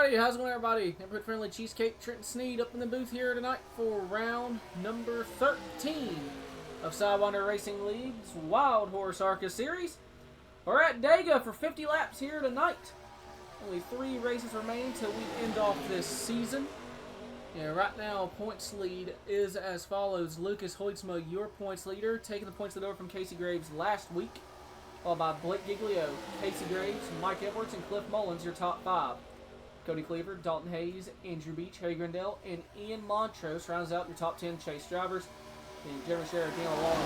Alrighty, how's it going, everybody? Neighborhood friendly Cheesecake Trenton Sneed up in the booth here tonight for round number 13 of Sidewinder Racing League's Wild Horse ARCA Series. We're at Talladega for 50 laps here tonight. Only 3 races remaining till we end off this season. Yeah, right now, points lead is as follows. Lucas Hoitsma, your points leader, taking the points lead over from Casey Graves last week, followed by Blake Giglio, Casey Graves, Mike Edwards, and Cliff Mullins, your top 5. Cody Cleaver, Dalton Hayes, Andrew Beach, Harry Grindell, and Ian Montrose rounds out your top 10 chase drivers. And Jeremy Sherrod, Daniel Long,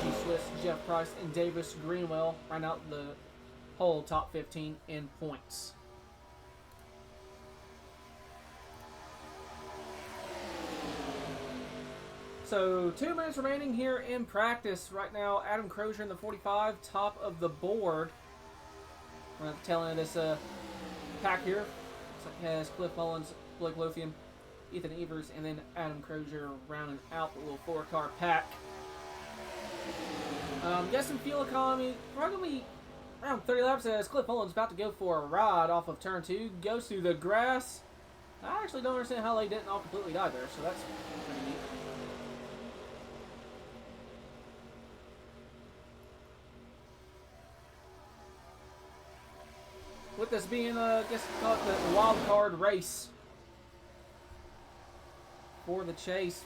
D.G. Swiss, Jeff Price, and Davis Greenwell round out the whole top 15 in points. So 2 minutes remaining here in practice. Right now, Adam Crozier in the 45, top of the board. We're at the tail end of this pack here. Looks like it has Cliff Mullins, Blake Lothian, Ethan Evers, and then Adam Crozier rounding out the little 4-car pack. Guessing fuel economy, probably around 30 laps as Cliff Mullins about to go for a ride off of turn 2. Goes through the grass. I actually don't understand how they didn't all completely die there, so that's pretty neat. With this being, I guess you call it the wild card race for the chase,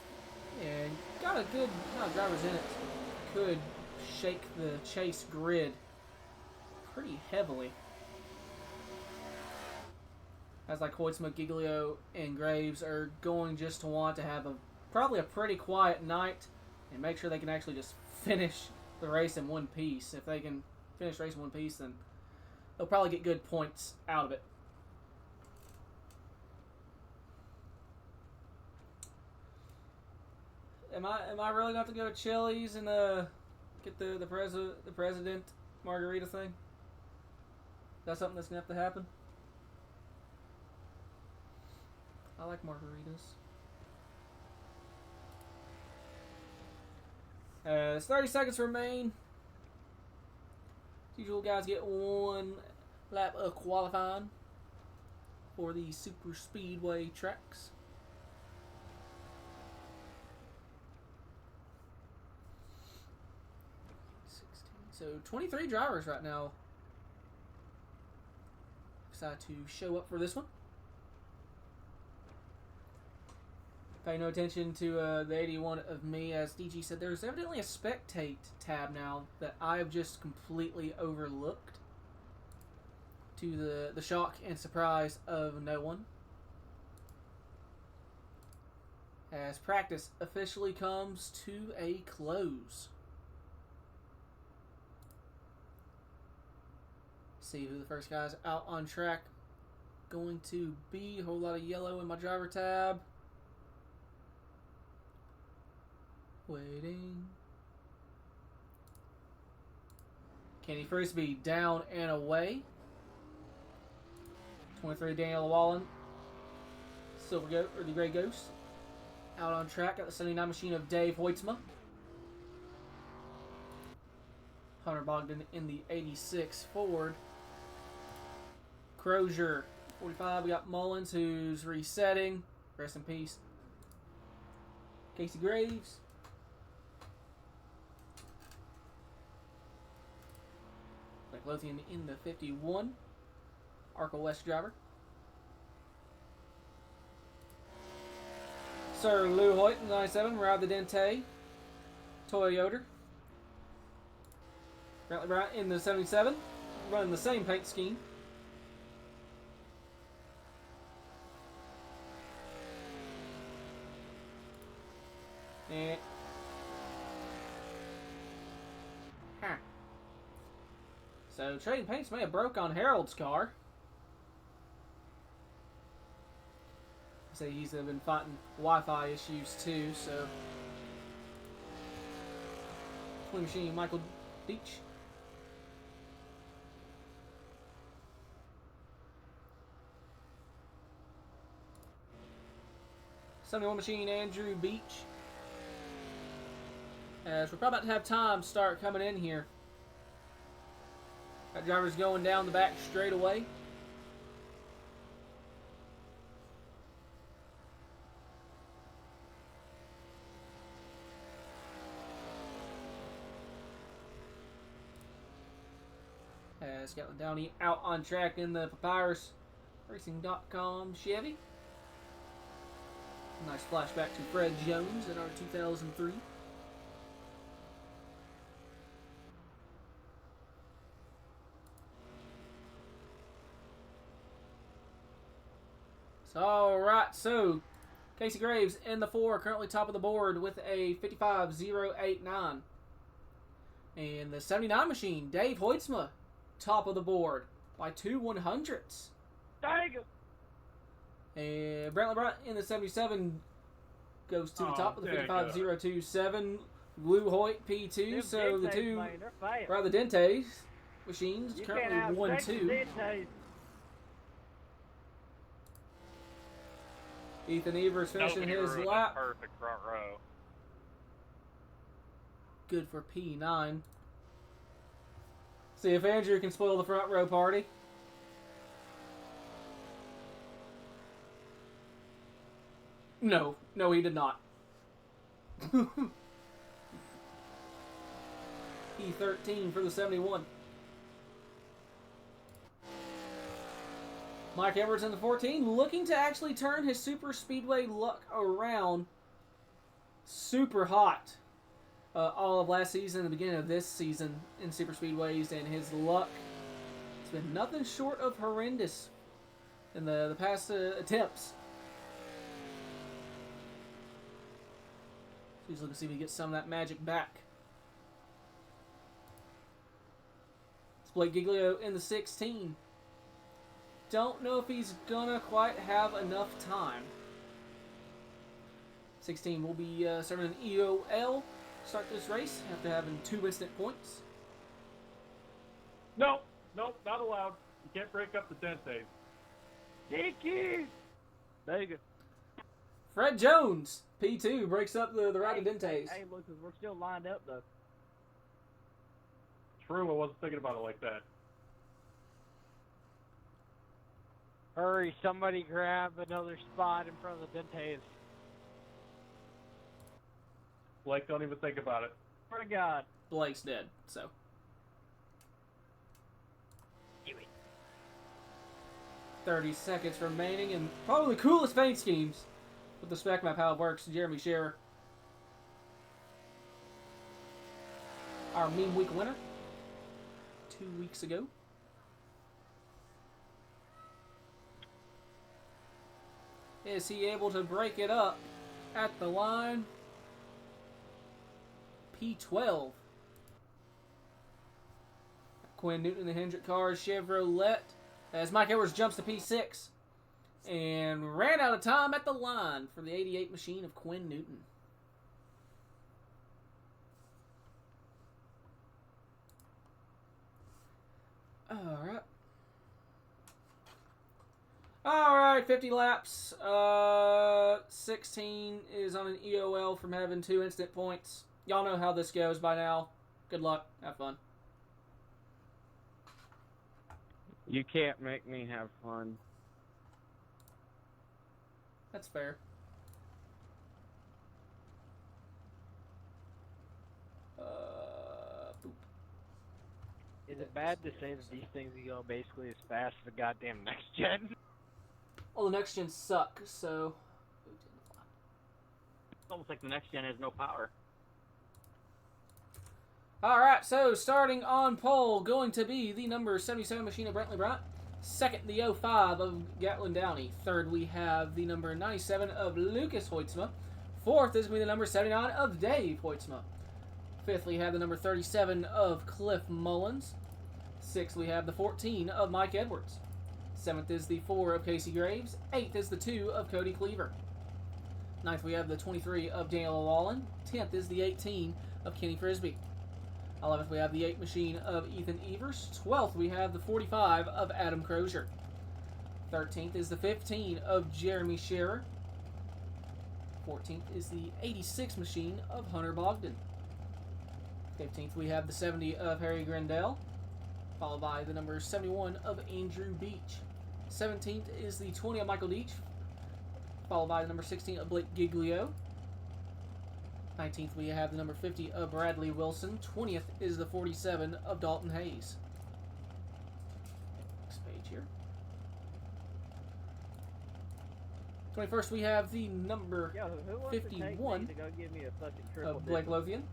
and got a good amount of drivers in it. Could shake the chase grid pretty heavily. As like Hoitsma, Giglio, and Graves are going just to want to have probably a pretty quiet night and make sure they can actually just finish the race in one piece. If they can finish the race in one piece, then they'll probably get good points out of it. Am I really going to have to go to Chili's and get the president margarita thing? Is that something that's going to have to happen? I like margaritas. There's 30 seconds remain. As usual, guys get 1 lap of qualifying for the super speedway tracks. So 23 drivers right now decide to show up for this one. Pay no attention to the 81 of me, as DG said. There's evidently a spectate tab now that I've just completely overlooked, to the shock and surprise of no one. As practice officially comes to a close. See who the first guys out on track going to be. A whole lot of yellow in my driver tab. Waiting. Kenny Frisbee down and away. 23 Daniel Wallen. Silver Goat, or the Gray Ghost. Out on track at the 79 machine of Dave Hoitsma. Hunter Bogdan in the 86 Ford. Crozier, 45. We got Mullins, who's resetting. Rest in peace. Casey Graves. Lothian in the 51. ARCA West driver. Sir Lou Hoyt in the 97. Rob the Dente. Toyota. Brantley Brown in the 77. Running the same paint scheme. And so trading paints may have broke on Harold's car. Say he's been fighting Wi-Fi issues too. So, Twin Machine Michael Beach. '71 Machine Andrew Beach. As we're probably about to have time start coming in here. That driver's going down the back straightaway. Has Gatlin Downey out on track in the Papyrus Racing.com Chevy. Nice flashback to Fred Jones in our 2003. Alright, so Casey Graves in the 4, currently top of the board with a 55.089. And the 79 machine, Dave Hoitsma, top of the board by 2 100ths. Dang. And Brantley Bryant in the 77 goes to the top with a 55.027. Blue Hoyt P2, Them so the Dentes, two, man, they're fast. rather Dentes machines, You currently can't 1-2. Dentes. Ethan Evers finishing his lap. Perfect front row. Good for P9. See if Andrew can spoil the front row party. No, he did not. E13 for the 71. Mike Edwards in the 14, looking to actually turn his super speedway luck around. Super hot all of last season and the beginning of this season in super speedways, and his luck has been nothing short of horrendous in the past attempts. So he's looking to see if he gets some of that magic back. It's Blake Giglio in the 16. Don't know if he's gonna quite have enough time. 16 will be serving an EOL to start this race after having 2 instant points. No, not allowed. You can't break up the Dentes. Dicky. There you go. Fred Jones, P2, breaks up the right of Dentes. Hey, look, we're still lined up, though. True, I wasn't thinking about it like that. Hurry, somebody grab another spot in front of the Dentes. Blake, don't even think about it. Swear to God. Blake's dead, so. 30 seconds remaining, and probably the coolest paint schemes with the spec map, how it works. Jeremy Scherer, our meme week winner 2 weeks ago. Is he able to break it up at the line? P12. Quinn Newton in the Hendrick Cars Chevrolet as Mike Edwards jumps to P6 and ran out of time at the line for the 88 machine of Quinn Newton. Alright, 50 laps. 16 is on an EOL from having 2 instant points. Y'all know how this goes by now. Good luck. Have fun. You can't make me have fun. That's fair. Boop. Is it bad to say that these things go basically as fast as the goddamn next gen? Well, the next gen suck, so. It's almost like the next gen has no power. Alright, so starting on pole, going to be the number 77 machine of Brantley Bryant. Second, the 05 of Gatlin Downey. Third, we have the number 97 of Lucas Hoitsma. Fourth is going to be the number 79 of Dave Hoitsma. Fifth, we have the number 37 of Cliff Mullins. Sixth, we have the 14 of Mike Edwards. Seventh is the 4 of Casey Graves. Eighth is the 2 of Cody Cleaver. Ninth, we have the 23 of Daniel Wallen. 10th is the 18 of Kenny Frisbee. 11th, we have the 8 machine of Ethan Evers. 12th, we have the 45 of Adam Crozier. 13th is the 15 of Jeremy Scherer. 14th is the 86 machine of Hunter Bogdan. 15th, we have the 70 of Harry Grindell, followed by the number 71 of Andrew Beach. 17th is the 20 of Michael Deach, followed by the number 16 of Blake Giglio. 19th, we have the number 50 of Bradley Wilson. 20th is the 47 of Dalton Hayes. here. 21st, we have the number Yo, who wants to take 51 me to go give me a fucking triple of Blake dip? Lothian,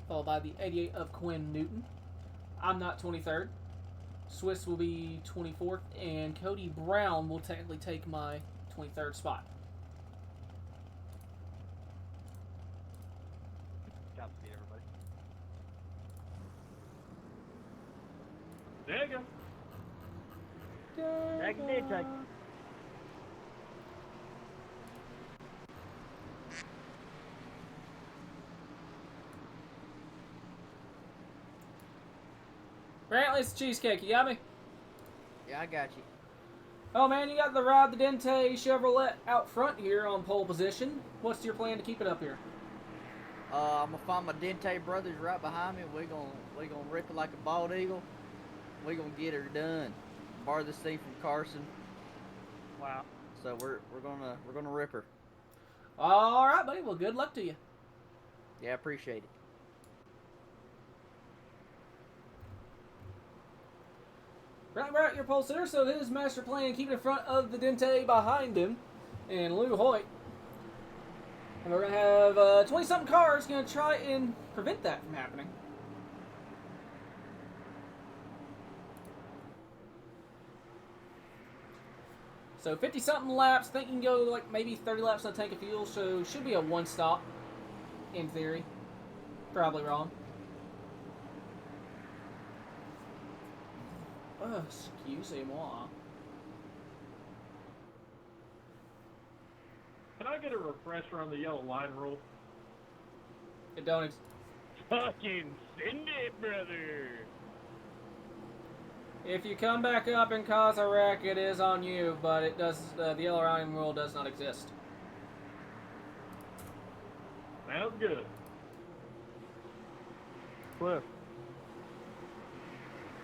followed by the 88 of Quinn Newton. I'm not 23rd. Swiss will be 24th, and Cody Brown will technically take my 23rd spot. Godspeed, everybody. There you go. Take it, take it. Brantley, it's the cheesecake. You got me? Yeah, I got you. Oh man, you got the Ride the Dente Chevrolet out front here on pole position. What's your plan to keep it up here? I'm gonna find my Dente brothers right behind me. We're gonna rip it like a bald eagle. We're gonna get her done. Farthest thing from Carson. Wow. So we're gonna rip her. All right, buddy. Well, good luck to you. Yeah, I appreciate it. Right, we're at your pole sitter, so his master plan, keep it in front of the Dente behind him, and Lou Hoyt. And we're going to have 20-something cars going to try and prevent that from happening. So 50-something laps. I think you can go like maybe 30 laps on a tank of fuel, so should be a one-stop in theory. Probably wrong. Oh, excusez-moi. Can I get a refresher on the yellow line rule? It don't. Fucking send it, brother. If you come back up and cause a wreck, it is on you, but it does. The yellow line rule does not exist. Sounds good. Cliff.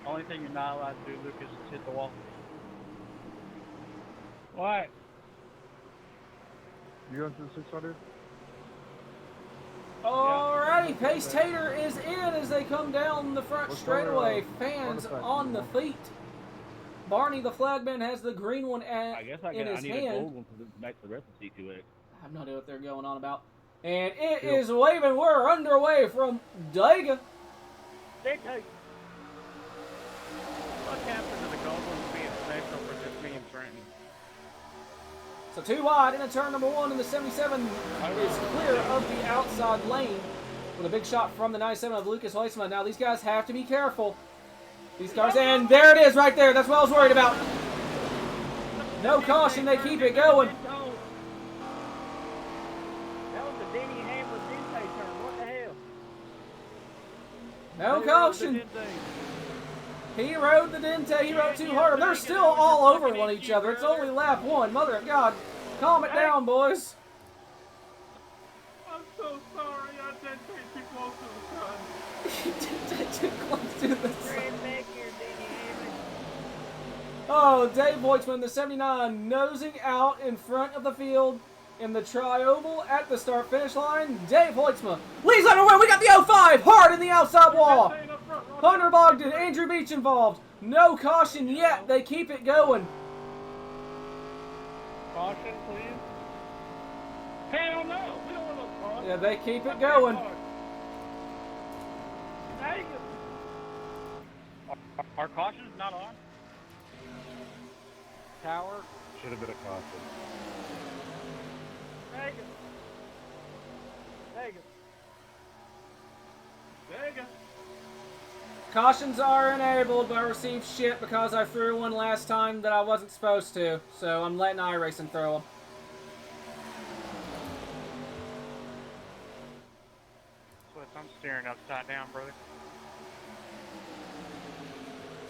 Only thing you're not allowed to do, Lucas, is hit the wall. What? You going to the 600? Alrighty, Pace Tater is in as they come down the front What's straightaway. going on? Fans Artifact on the anymore. feet. Barney the flagman has the green one I guess I in his need a hand. gold one to match the rest of C2X. I have no idea what they're going on about. And it Yep. is waving. We're underway from Talladega. They take. What happened to the gold ones being special for just being Trenton? So 2 wide into turn number 1, and the 77 is clear of the outside lane with a big shot from the 97 of Lucas Hoitsma. Now these guys have to be careful. These cars, and there it is right there. That's what I was worried about. No caution, they keep it going. That was a Denny Hammer Dente turn. What the hell? No caution. He rode the Dente. He rode too hard. They're still all over one each other. It's only lap 1. Mother of God. Calm it down, boys. I'm so sorry. I did take too close to the sun. Dente too close to the sun. Ran back here, Denny Hammer. Oh, Dave Hoitsman, the 79, nosing out in front of the field in the tri-oval at the start-finish line. Dave Hoitsma leads underway. We got the 05 hard in the outside wall. Hunter Bogdan, Andrew Beach involved. No caution yet. They keep it going. Caution, please. Hell no. We don't want no caution. Yeah, they keep it going. Dang it. Our caution's not on? Tower. Should have been a caution. Dang it. Dang it. There you go. Cautions are enabled, but I received shit because I threw one last time that I wasn't supposed to. So I'm letting iRacing throw them. Swiss, I'm staring upside down, brother.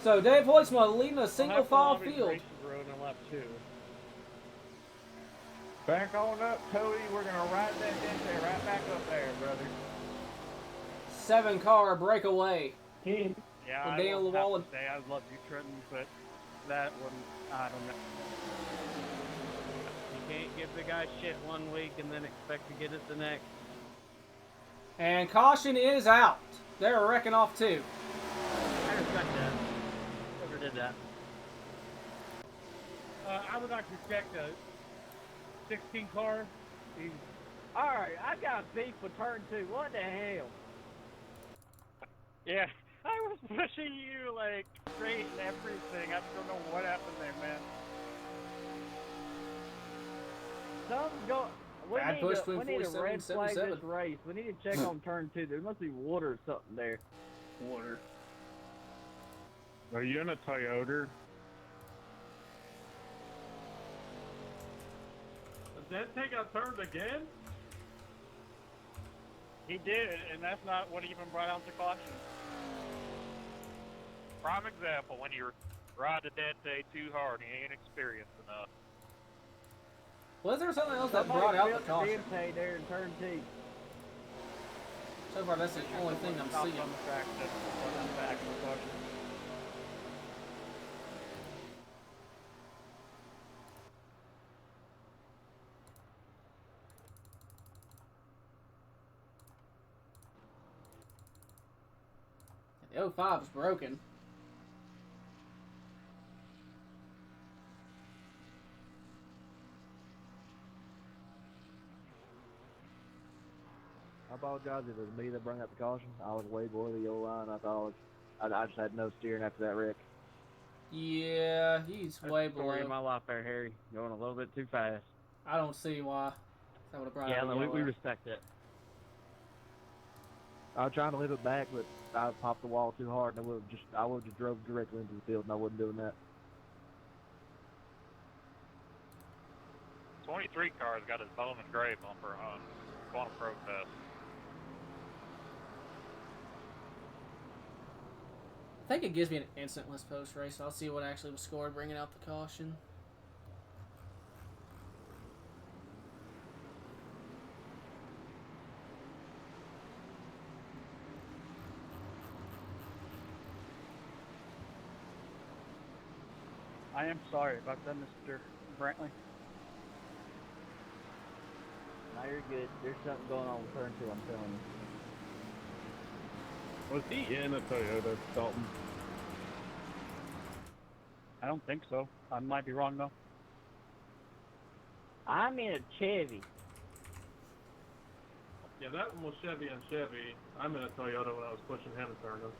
So Dave Hoitsma leading a single file field. Road in lap 2. Back on up, Cody. We're going to ride that Dente right back up there, brother. 7-car breakaway. Yeah, From I Daniel will have Llewellyn. to say I love you, Trenton, but that one, I don't know. You can't give the guy shit one week and then expect to get it the next. And caution is out. They're wrecking off too. I respect that. Whoever did that. I would like to check the 16 car. Alright, I got beef with turn 2. What the hell? Yeah, I was pushing you like straight and everything. I don't know what happened there, man. Something's going. We Bad need push to, between we need to 47 red and flag 77. this race. We need to check on turn 2. There must be water or something there. Water. Are you in a Toyota? Did that take out turns again? He did, and that's not what even brought out the caution. Prime example, when you ride the Dente too hard, he ain't experienced enough. Was there something else that Somebody brought out the built caution? DMT there in turn 2. So far, that's the only thing I'm Stopped seeing. on the track, that's the actual caution. The 05 is broken. I apologize if it was me that brought up the caution. I was way below the yellow line. I just had no steering after that wreck. Yeah, he's way Story of below. my life there, Harry. Going a little bit too fast. I don't see why. That would have brought Yeah, out no, the we yellow. respect it. I was trying to leave it back, but I popped the wall too hard, and I would have just drove directly into the field, and I wasn't doing that. 23 car's got his Bowman Gray bumper on. Quantum protest. I think it gives me an instantless post race. So I'll see what actually was scored, bringing out the caution. I am sorry about that, Mr. Brantley. Now you're good. There's something going on with turn 2, I'm telling you. Was he in a Toyota, Dalton? I don't think so. I might be wrong though. I'm in a Chevy. Yeah, that one was Chevy and Chevy. I'm in a Toyota when I was pushing him and turning.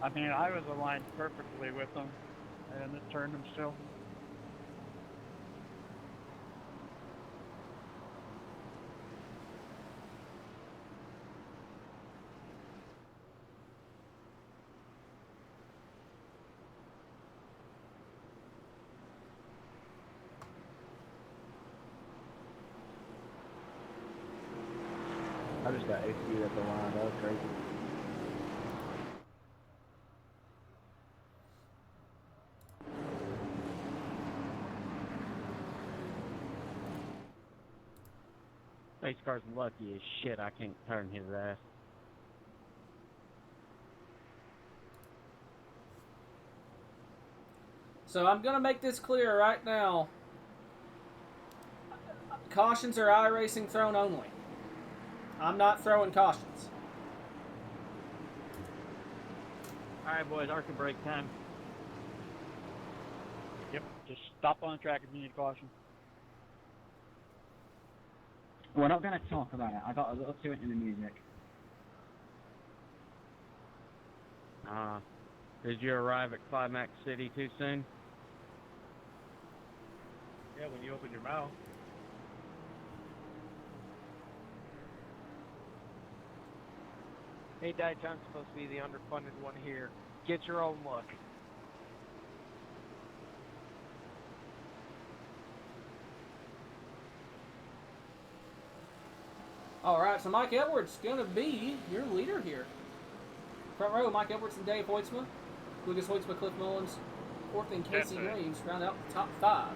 I mean, I was aligned perfectly with him, and it turned him still. I just got AC'd at the line. That was crazy. Race car's lucky as shit I can't turn his ass. So I'm going to make this clear right now. Cautions are iRacing thrown only. I'm not throwing cautions. Alright, boys, ARCA break time. Yep, just stop on the track if you need caution. We're not going to talk about it. I got a little too into the music. Did you arrive at Climax City too soon? Yeah, when you open your mouth. Hey, Deitch, I'm supposed to be the underfunded one here. Get your own look. Alright, so Mike Edwards going to be your leader here. Front row, Mike Edwards and Dave Hoitsma. Lucas Hoitsma, Cliff Mullins, fourth and Casey Graves round out the top 5.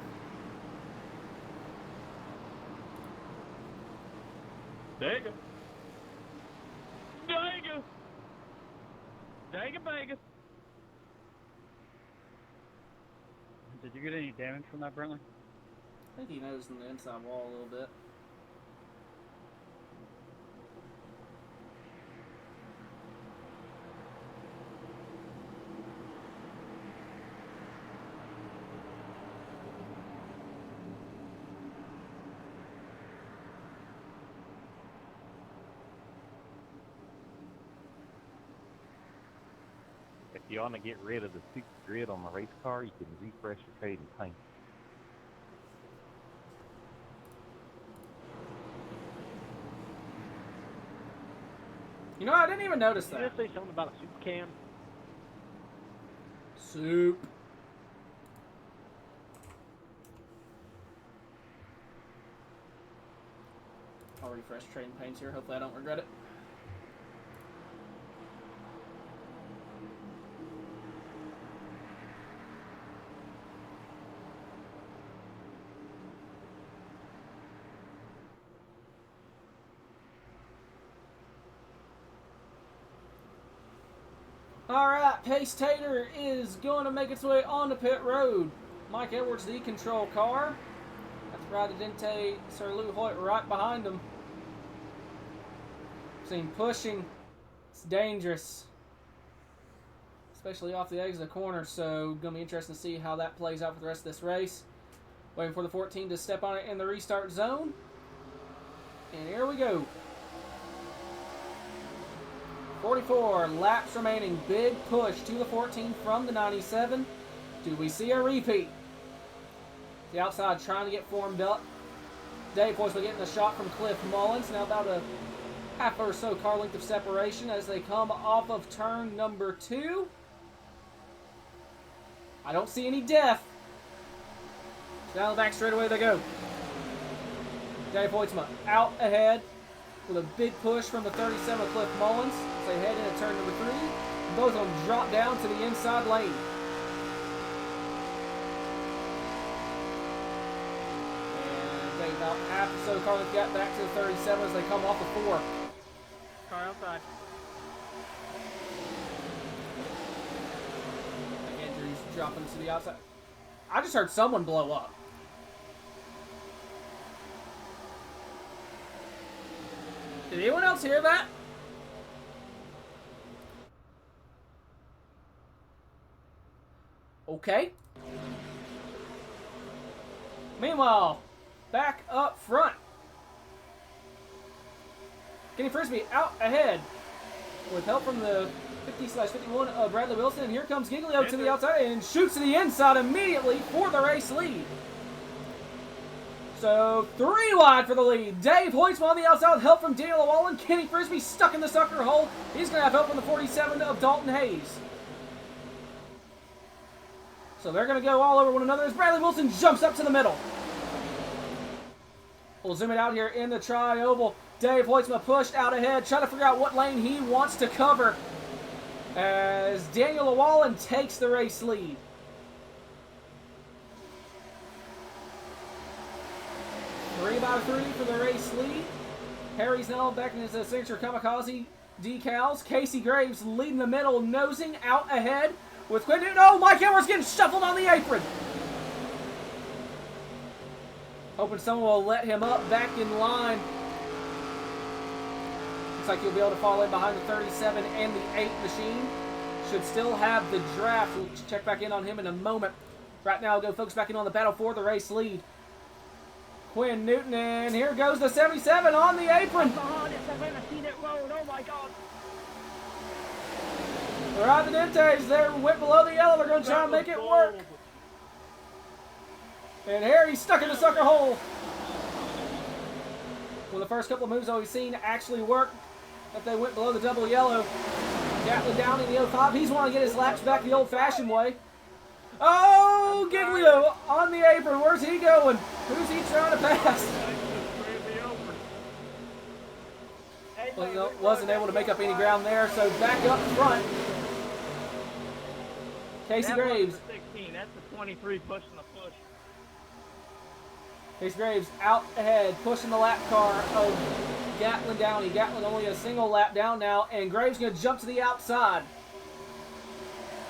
Dega. Dega! Dega Vegas! Did you get any damage from that, Brentley? I think he knows in the inside wall a little bit. you want to get rid of the super grid on the race car, you can refresh your code and paint. You know, I didn't even notice Did you that. just say something about a soup can? Soup. I'll refresh trading paints here. Hopefully I don't regret it. Alright, Pace Tater is going to make its way on the pit road. Mike Edwards, the control car. That's Radidente Sir Lou Hoyt right behind him. Seen pushing. It's dangerous. Especially off the exit corner, so going to be interesting to see how that plays out for the rest of this race. Waiting for the 14 to step on it in the restart zone. And here we go. 44 laps remaining. Big push to the 14 from the 97. Do we see a repeat? The outside trying to get formed up. Dave Hoitsma getting a shot from Cliff Mullins. Now about a half or so car length of separation as they come off of turn number 2. I don't see any death. Down the back straightaway they go. Dave Hoitsma out ahead with a big push from the 37 Cliff Mullins. As they head into turn number 3. Both of them drop down to the inside lane. And they about half or so car length gap back to the 37 as they come off the 4. Car outside. Andrews dropping to the outside. I just heard someone blow up. Did anyone else hear that? Okay. Meanwhile, back up front. Kenny Frisbee out ahead with help from the 50/51 of Bradley Wilson. And here comes Giglio to the outside and shoots to the inside immediately for the race lead. So 3 wide for the lead. Dave Hoitsma on the outside with help from Daniel Llewellyn. Kenny Frisbee stuck in the sucker hole. He's going to have help from the 47 of Dalton Hayes. So they're going to go all over one another as Bradley Wilson jumps up to the middle. We'll zoom it out here in the tri-oval. Dave Hoitsma pushed out ahead, trying to figure out what lane he wants to cover as Daniel Llewellyn takes the race lead. Three by 3 for the race lead. Harry's now back in his signature kamikaze decals. Casey Graves leading the middle, nosing out ahead with Quinn Newton. Oh, Mike Edwards getting shuffled on the apron. Hoping someone will let him up back in line. Looks like he'll be able to fall in behind the 37 and the 8 machine. Should still have the draft. We'll check back in on him in a moment. Right now, we'll go focus back in on the battle for the race lead. Quinn Newton, and here goes the 77 on the apron. Oh my God. Right, the Dentes, they went below the yellow. They're going to try and make it work. And Harry's stuck in the sucker hole. Well, the first couple of moves that we've seen actually work. If they went below the double yellow. Gatlin down in the 05. He's wanting to get his laps back the old-fashioned way. Oh, Giglio on the apron. Where's he going? Who's he trying to pass? Well, wasn't able to make up any ground there, so back up front. Casey Graves. That's the 16. That's the 23 pushing the push. Casey Graves out ahead, pushing the lap car of Gatlin Downey. Gatlin only a single lap down now, and Graves going to jump to the outside.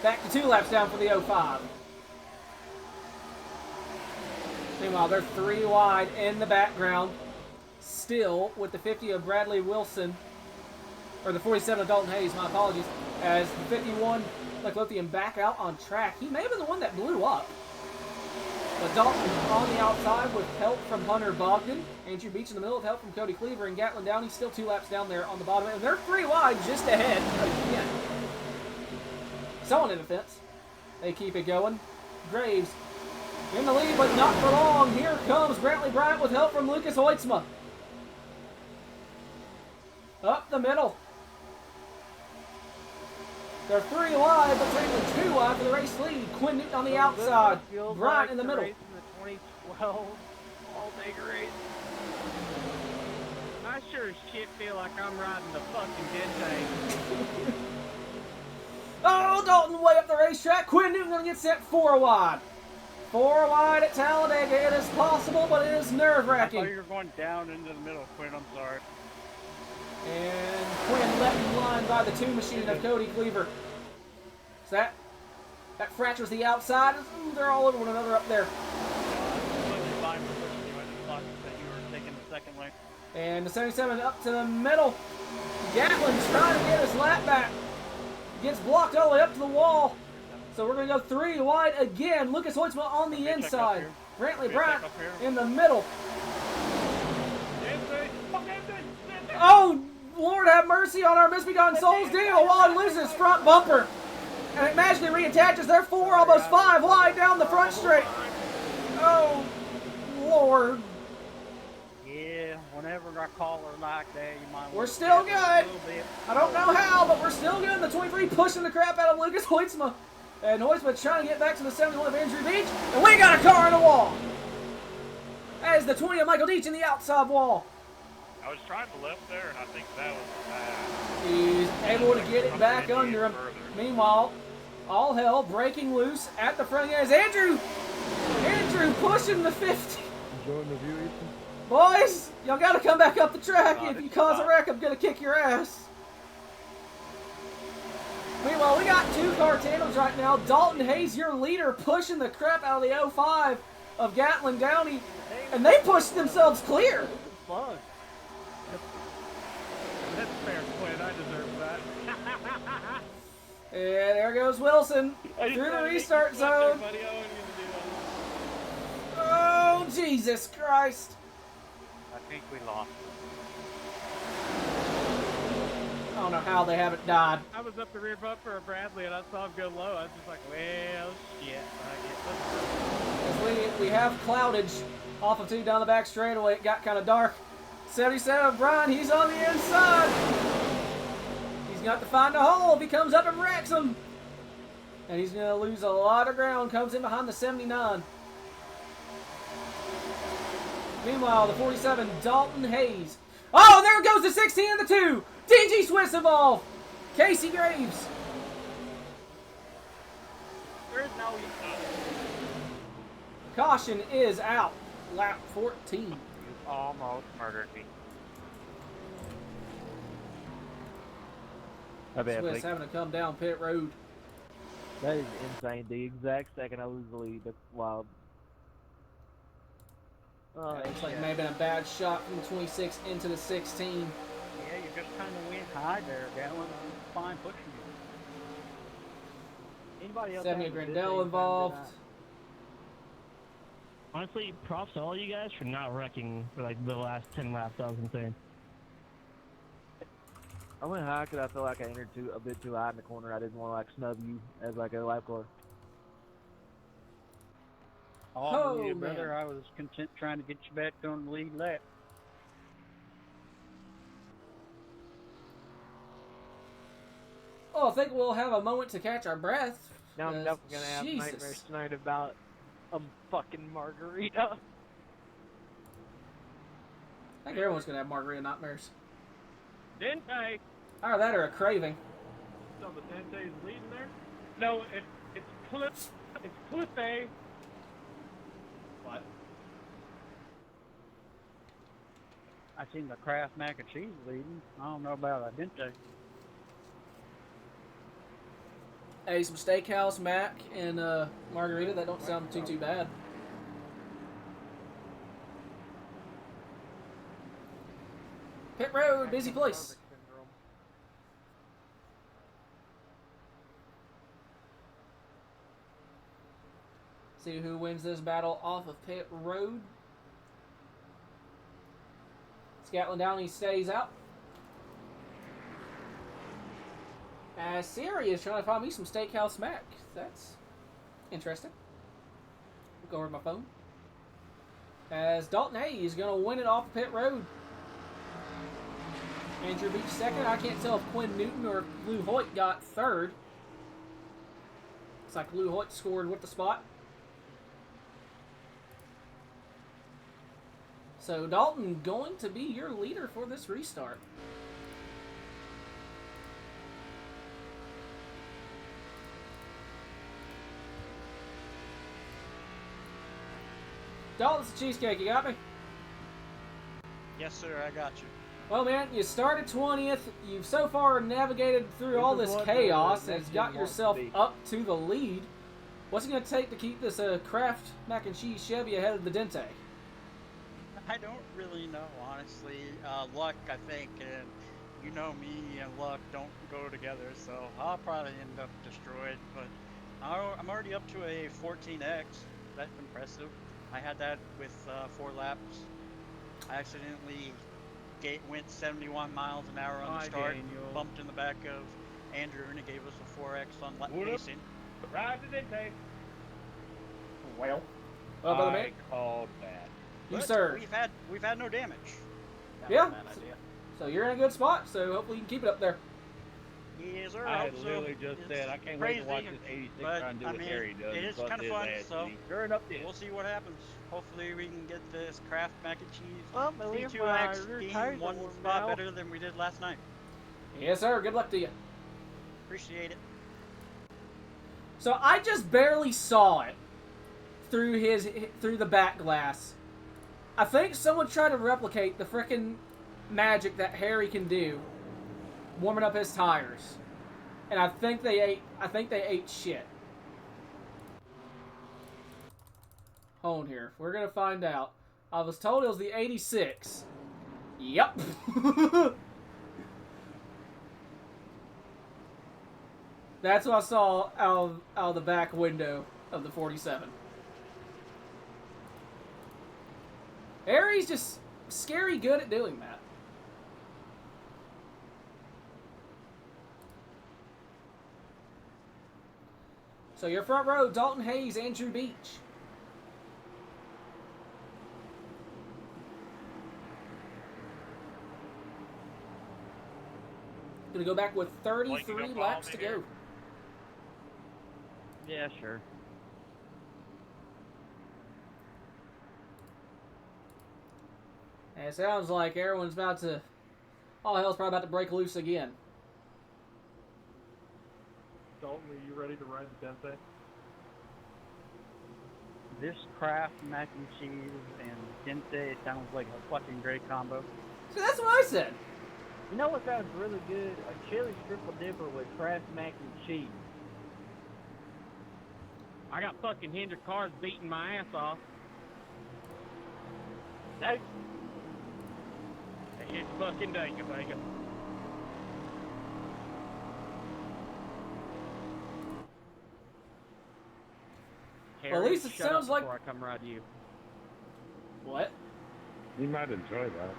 Back to 2 laps down for the 05. Meanwhile, they're 3 wide in the background. Still with the 50 of Bradley Wilson, or the 47 of Dalton Hayes, my apologies, as the 51 Lothian back out on track. He may have been the one that blew up. But Dalton on the outside with help from Hunter Bogdan. Andrew Beach in the middle with help from Cody Cleaver, and Gatlin Downey still 2 laps down there on the bottom. And they're 3 wide just ahead again. on into the fence. They keep it going. Graves in the lead, but not for long. Here comes Brantley Bryant with help from Lucas Hoitsma. Up the middle. They're 3 wide, but technically 2 wide for the race lead. Quinn Newton on the outside. Bryant in the middle. Race in the 2012 Talladega race. I sure as shit feel like I'm riding the fucking Dente. Oh, Dalton way up the racetrack. Quinn Newton gonna get set 4 wide. 4 wide at Talladega. It is possible, but it is I nerve-wracking. thought you were going down into the middle, Quinn. I'm sorry. And Quinn left blind by the 2 machine of Cody Cleaver. So that fractures the outside. Ooh, they're all over one another up there. I just thought that you were taking the second lane. And the 77 up to the middle. Gatlin's trying to get his lap back. Gets blocked all the way up to the wall. So we're going to go 3 wide again. Lucas Hoitsma on the inside. Brantley Bryant in the middle. Oh, Lord have mercy on our misbegotten souls. Daniel Wallin loses front bumper. And it magically reattaches. They're 4, almost 5 wide down the front straight. Oh, Lord. Yeah, whenever I call her like that, you might. We're still good. I don't know how, but we're still good. The 23 pushing the crap out of Lucas Hoitsma. And Hoitsma trying to get back to the 71 of Andrew Beach. And we got a car in the wall. That is the 20 of Michael Deach in the outside wall. I was trying to left there, and I think that was bad. He's able to get it back under him. Meanwhile, all hell breaking loose at the front end. Andrew pushing the 50. Enjoying the view, Ethan? Boys, y'all got to come back up the track. If you cause a wreck, I'm going to kick your ass. Meanwhile, we got 2 car tandems right now. Dalton Hayes, your leader, pushing the crap out of the 05 of Gatlin Downey. And they pushed themselves clear. Fun. That's fair, Quinn. I deserve that. And there goes Wilson through the restart zone. Oh, Jesus Christ. I think we lost. I don't know how they haven't died. I was up the rear bumper of Bradley and I saw him go low. I was just like, well, shit. As we have cloudage off of 2 down the back straightaway. It got kind of dark. 77 Brian, he's on the inside. He's got to find a hole if he comes up and wrecks him. And he's going to lose a lot of ground. Comes in behind the 79. Meanwhile, the 47, Dalton Hayes. Oh, there goes the 16 and the 2. DG Swiss involved. Casey Graves. There's no... Caution is out. Lap 14. You almost murdered me. Swiss having to come down pit road. That is insane. The exact second I lose the lead, that's wild. Oh, looks like maybe a bad shot from the 26 into the 16. Yeah, you just kind of went high there, Gatlin. Fine pushing you. Anybody else? 70 Grandel involved. Honestly, props to all you guys for not wrecking for like the last 10 laps. That was insane. I went high because I felt like I entered a bit too high in the corner. I didn't want to like snub you as like a lap car. Oh, yeah, brother, I was content trying to get you back on the lead lap. Oh, I think we'll have a moment to catch our breath. Now I'm definitely going to have nightmares tonight about a fucking margarita. I think everyone's going to have margarita nightmares. Dente. Either that or a craving. So the Dente's leading there? No, it's Cliff. It's Cliffy. What? I seen the Kraft mac and cheese leading. I don't know about a Dente. Hey, some steakhouse, mac, and margarita. That don't sound too bad. Pit road, busy place. See who wins this battle off of pit road. Gatlin Downey stays out. As Siri is trying to find me some Steakhouse Mac. That's interesting. Go over to my phone. As Dalton Hayes is going to win it off pit road. Andrew Beach second. I can't tell if Quinn Newton or Lou Hoyt got third. Looks like Lou Hoyt scored with the spot. So Dalton going to be your leader for this restart. Dalton's Cheesecake, you got me? Yes, sir, I got you. Well, man, you started 20th. You've so far navigated through all this chaos and got yourself up to the lead. What's it going to take to keep this Kraft Mac and Cheese Chevy ahead of the Dente? I don't really know, honestly. Luck, I think, and you know me and luck don't go together, so I'll probably end up destroyed. But I'm already up to a 14X. That's impressive. I had that with 4 laps. I accidentally went 71 miles an hour on the start, bumped in the back of Andrew, and it gave us a 4X on racing. Right to Dente. Well, I called that. You, but sir. We've had no damage. Yeah. So you're in a good spot, so hopefully you can keep it up there. Yes, sir. I literally just said I can't wait to watch this 86 try and do what Harry does. It is kind of fun, so sure enough, we'll see what happens. Hopefully we can get this Kraft Mac and Cheese Well, C2X being one spot better than we did last night. Yes, sir. Good luck to you. Appreciate it. So I just barely saw it through the back glass. I think someone tried to replicate the frickin' magic that Harry can do, warming up his tires, and I think they ate shit. Hold on here. We're gonna find out. I was told it was the 86. Yep. That's what I saw out of the back window of the 47. Harry's just scary good at doing that. So your front row, Dalton Hayes, Andrew Beach. Gonna go back with 33 laps to go. Yeah, sure. And it sounds like everyone's about to... all hell's probably about to break loose again. Dalton, are you ready to ride the Dente? This Kraft Mac and Cheese and Dente sounds like a fucking great combo. So that's what I said. You know what sounds really good? A chili triple dipper with Kraft Mac and Cheese. I got fucking Hendrick cars beating my ass off. Hey. It's fucking Dega, Vega. Well, at least it sounds like... before I come ride you. What? You might enjoy that.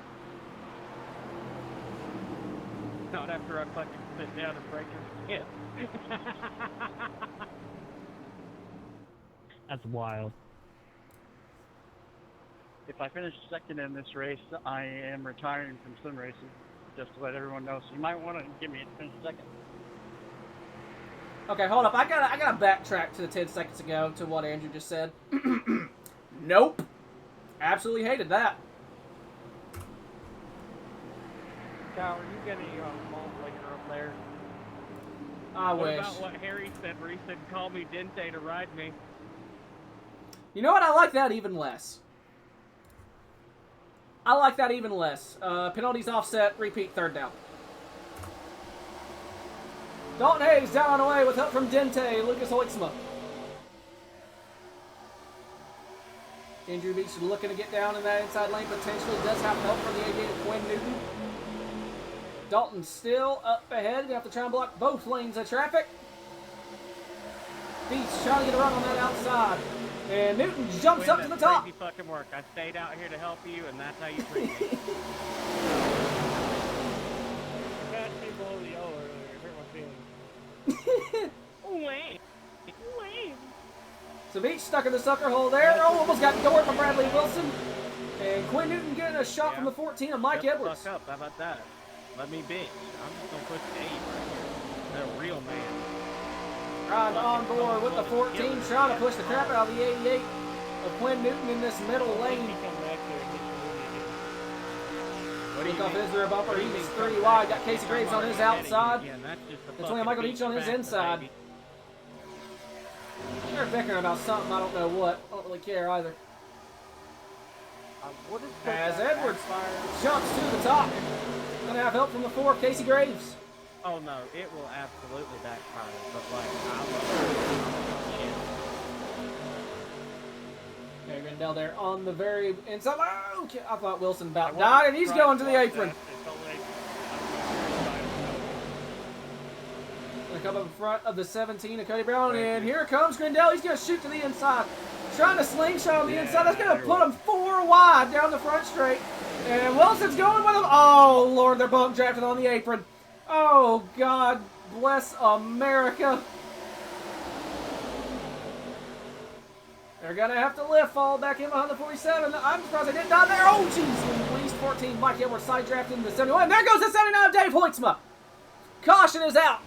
Not after I fucking sit down and break your hip. That's wild. If I finish second in this race, I am retiring from sim racing. Just to let everyone know. So you might want to give me a finish second. Okay, hold up. I gotta backtrack to the 10 seconds ago to what Andrew just said. Nope. Absolutely hated that. Kyle, are you getting malt liquor up there? I wish. What about what Harry said where he said, call me Dente to ride me? You know what? I like that even less. I like that even less. Penalties offset, repeat, third down. Dalton Hayes down on the way with help from Dente, Lucas Hoitsma. Andrew Beach looking to get down in that inside lane, potentially does have help from the aviator Quinn Newton. Dalton still up ahead, gonna have to try and block both lanes of traffic. Beach trying to get a run on that outside. And Newton jumps up to the top. Crazy fucking work. I stayed out here to help you, and that's how you treat me. You passed me below the yellow earlier. It hurt my feelings. So Beach stuck in the sucker hole there. Oh, almost got doored by Bradley Wilson. And Quinn Newton getting a shot from the 14 of Mike Shut the Edwards. fuck up. How about that? Let me be. I'm just gonna push the 8 right here. A real man. Riding on board with the 14, trying to push the crap out of the 88 of Quinn Newton in this middle lane. Look off his rear bumper. He's 3 wide. Got Casey Graves on his outside. Between Michael Beach on his inside. They're bickering about something. I don't know what. I don't really care either. As Edwards jumps to the top. Gonna have help from the 4 of Casey Graves. Oh no, it will absolutely backfire. But like, I love it. Okay, Grindell there on the very inside. Oh, I thought Wilson about died, and he's going to the apron. Gonna come up in front of the 17 of Cody Brown, and here comes Grindell. He's gonna shoot to the inside. Trying to slingshot on the inside. That's going to put him 4 wide down the front straight. And Wilson's going with him. Oh, Lord, they're bump drafted on the apron. Oh, God bless America. They're going to have to lift, fall back in behind the 47. I'm surprised they didn't die there. Oh, jeez. Released 14. Mike Edwards side drafted into the 71. There goes the 79 of Dave Hoitsma. Caution is out.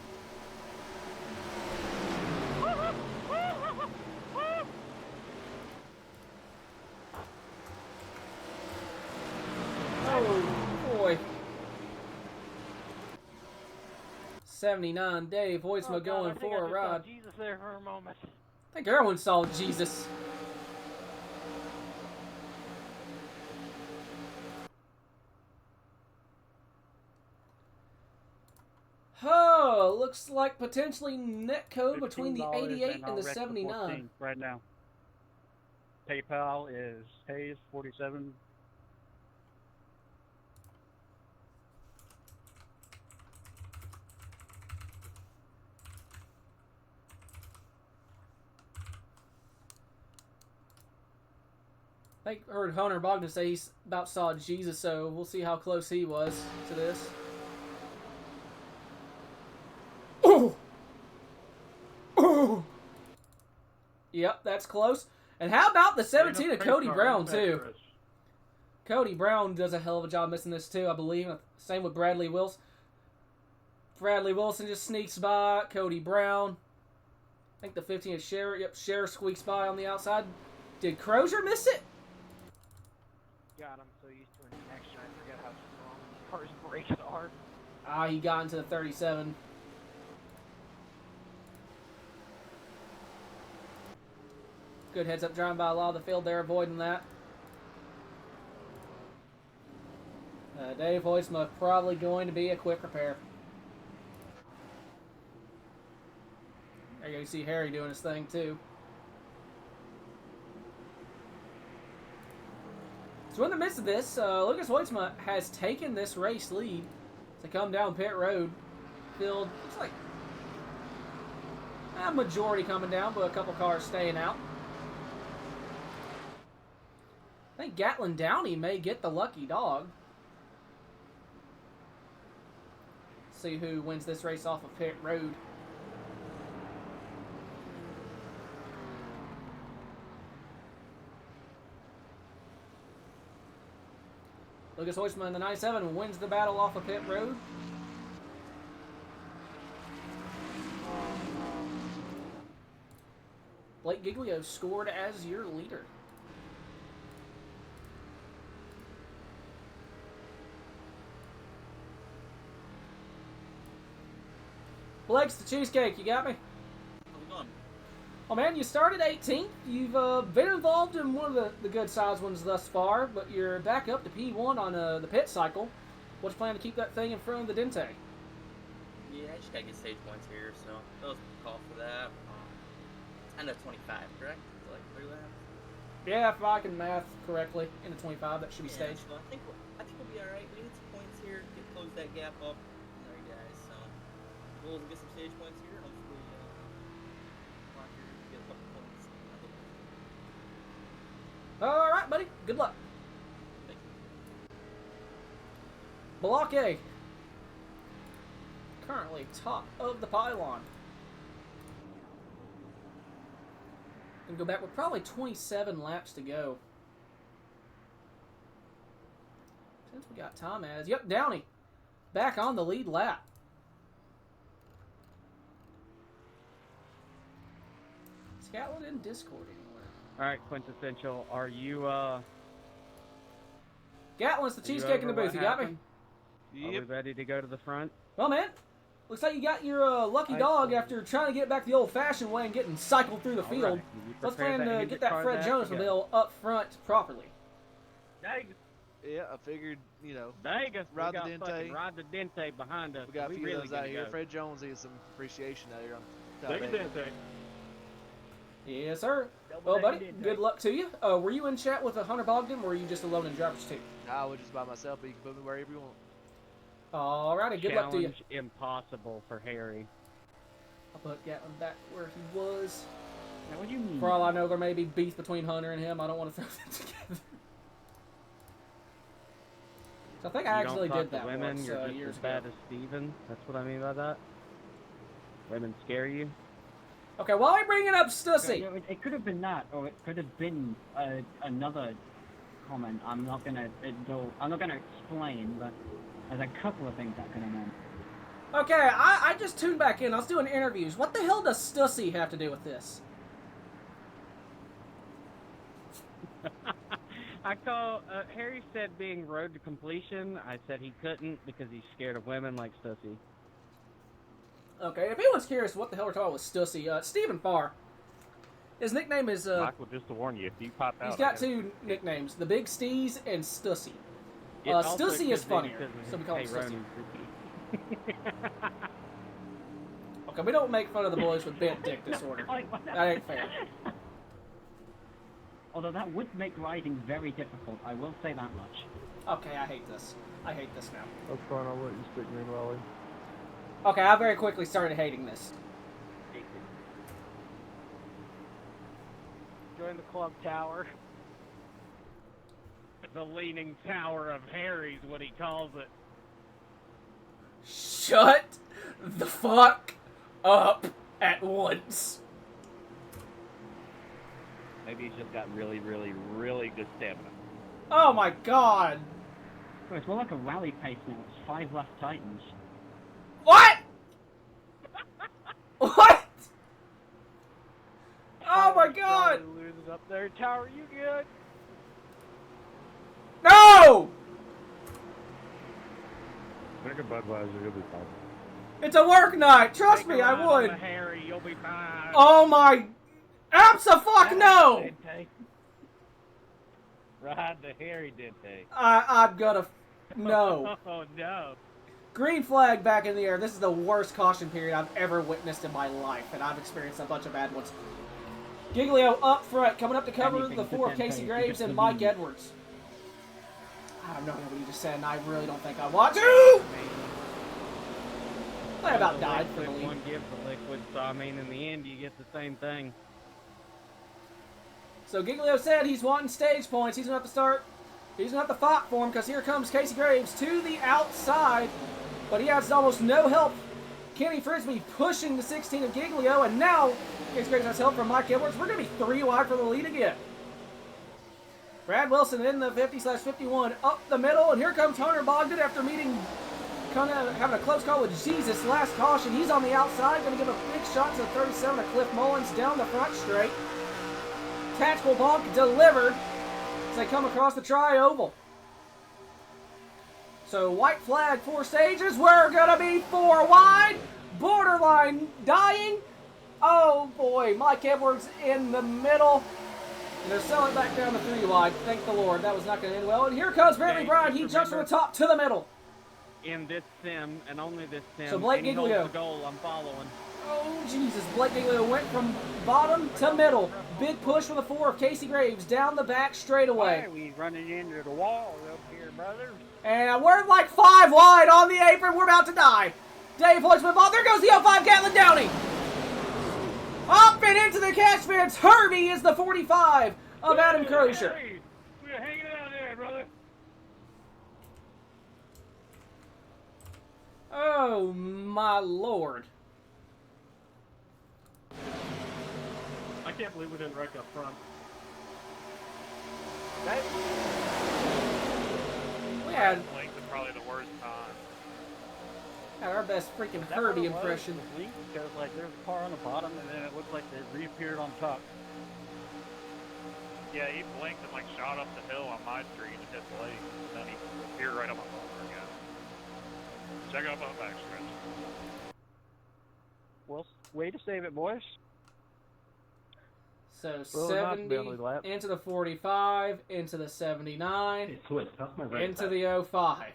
Oh, boy. 79, Dave Hoitsma going for a ride. Jesus there for a moment. I think everyone saw Jesus. Oh, looks like potentially net code between the 88 and the 79. Right now. PayPal is Hayes 47. I heard Hunter Bogdan say he about saw Jesus, so we'll see how close he was to this. Oh! Oh! Yep, that's close. And how about the 17 of Cody Brown, too? Cody Brown does a hell of a job missing this, too, I believe. Same with Bradley Wilson. Bradley Wilson just sneaks by. Cody Brown. I think the 15 of Scherer. Yep, Scherer squeaks by on the outside. Did Crozier miss it? God, I'm so used to an action, I forget how strong cars brakes are. Ah, he got into the 37. Good heads-up driving by a lot of the field there, avoiding that. Dave Hoitsma probably going to be a quick repair. There you go, you see Harry doing his thing, too. So in the midst of this, Lucas Hoitsma has taken this race lead to come down pit road. Field looks like a majority coming down, but a couple cars staying out. I think Gatlin Downey may get the lucky dog. See who wins this race off of pit road. Lucas Hoitsma in the 97 wins the battle off of pit road. Blake Giglio scored as your leader. Blake's the cheesecake, you got me? How's it going? Oh man, you started 18th. You've been involved in one of the good sized ones thus far, but you're back up to P1 on the pit cycle. What's your plan to keep that thing in front of the Dente? Yeah, I just gotta get stage points here, so that was the call for that. I know 25, correct? Like 3 laps? Yeah, if I can math correctly, into 25, that should be staged. So I think we'll be alright. We need some points here to close that gap up. Alright, guys, so we'll get some stage points here, and hopefully Rocker get a couple points. All right, buddy. Good luck. Thank you. Block A. Currently top of the pylon. And go back with probably 27 laps to go. Since we got Tom as. Yep, Downey. Back on the lead lap. Scotland in Discord anywhere. Alright, Quintessential, are you, Gatlin's the cheesecake in the booth. You got me? Are we ready to go to the front? Well, man, looks like you got your lucky dog after trying to get back the old-fashioned way and getting cycled through the field. Let's plan to get that Fred Jones mobile up front properly. Yeah, I figured, you know, Vegas, ride we the got fucking Dente. Ride the Dente behind us. We got a few really of those out good to here. go. Fred Jones needs some appreciation out here on Take a Talladega. Dente. Yes, sir. Well, buddy, good luck to you. Were you in chat with Hunter Bogdan, or were you just alone in driver's seat? I was just by myself, but you can put me wherever you want. Alrighty, good luck to you. Challenge impossible for Harry. I'll put Gatlin back where he was. Now, what do you mean? For all I know, there may be beef between Hunter and him. I don't want to throw them together. So I think I actually did that women, once you're just years as bad ago. as Steven. That's what I mean by that. Women scare you. Okay, why are we bringing up Stussy? It could have been that, or it could have been another comment. I'm not gonna explain, but there's a couple of things that could have meant. Okay, I just tuned back in. I was doing interviews. What the hell does Stussy have to do with this? I call, Harry said being road to completion. I said he couldn't because he's scared of women like Stussy. Okay, if anyone's curious what the hell we're talking with Stussy, Stephen Farr. His nickname is, Michael, just to warn you, if you pop out... he's got two nicknames, the Big Steez and Stussy. It also Stussy is could be funnier, because so we call him of Stussy. Ronnie's Okay, we don't make fun of the boys with bent dick disorder. That ain't fair. Although that would make riding very difficult, I will say that much. Okay, I hate this. I hate this now. That's fine, I'll let you stick me in Raleigh. Okay, I very quickly started hating this. Join the club tower. The leaning tower of Harry's what he calls it. Shut the fuck up at once. Maybe he's just got really, really, really good stamina. Oh my god. Well, it's more like a rally pace now. It's 5 left Titans. What? What? Oh my god. Losing up there, tower. You good? No! Drink a Budweiser, you'll be fine. It's a work night. Trust me, I would. Harry, you'll be fine. Oh my. Abso-fuck-no! Ride the Harry Dente. I'm gonna. No. Oh no. Green flag back in the air. This is the worst caution period I've ever witnessed in my life, and I've experienced a bunch of bad ones. Giglio up front, coming up to cover Anything the to 4 Dente, Casey you Graves just and believe. Mike Edwards. I don't know what you just said, and I really don't think I want to. I about died for the lead. One gives the liquid, so I mean, in the end, you get the same thing. So Giglio said he's wanting stage points. He's going to have to start. He's going to have to fight for him because here comes Casey Graves to the outside. But he has almost no help. Kenny Frisbee pushing the 16 of Giglio. And now Casey Graves has help from Mike Edwards. We're going to be 3 wide for the lead again. Brad Wilson in the 50/51 up the middle. And here comes Hunter Bogdan after kind of having a close call with Jesus last caution. He's on the outside. Going to give a big shot to the 37 of Cliff Mullins down the front straight. Tactical bonk delivered as they come across the tri-oval. So white flag 4 stages. We're going to be 4 wide. Borderline dying. Oh boy, Mike Edwards in the middle. And they're selling back down to 3 wide. Thank the Lord. That was not going to end well. And here comes Bentley Bryan. He jumps from the top to the middle. In this sim, and only this sim, So Blake and he holds Giglio. the goal, I'm following. Oh, Jesus. Blake Giglio went from bottom to middle. Big push from the 4 of Casey Graves down the back straightaway. Why are we running into the wall up here, brother? And we're like 5 wide on the apron. We're about to die. Dave Hoitsma ball. There goes the 05 Gatlin Downey. Up and into the catch fence. Herbie is the 45 of Adam Crozier. Hey, we're hanging out there, brother. Oh, my Lord. I can't believe we didn't wreck up front. We had Blink was probably the worst time. our best freaking Is that Herbie what it was? impression. The blink? Because like there's a car on the bottom and then it looked like they reappeared on top. Yeah, he blinked and like shot up the hill on my street and hit Blake, and then he appeared right on my bumper again. Check out my backstretch. Well, way to save it, boys. So Well, not to be 70 on the lap. into the 45, into the 79, into the 05.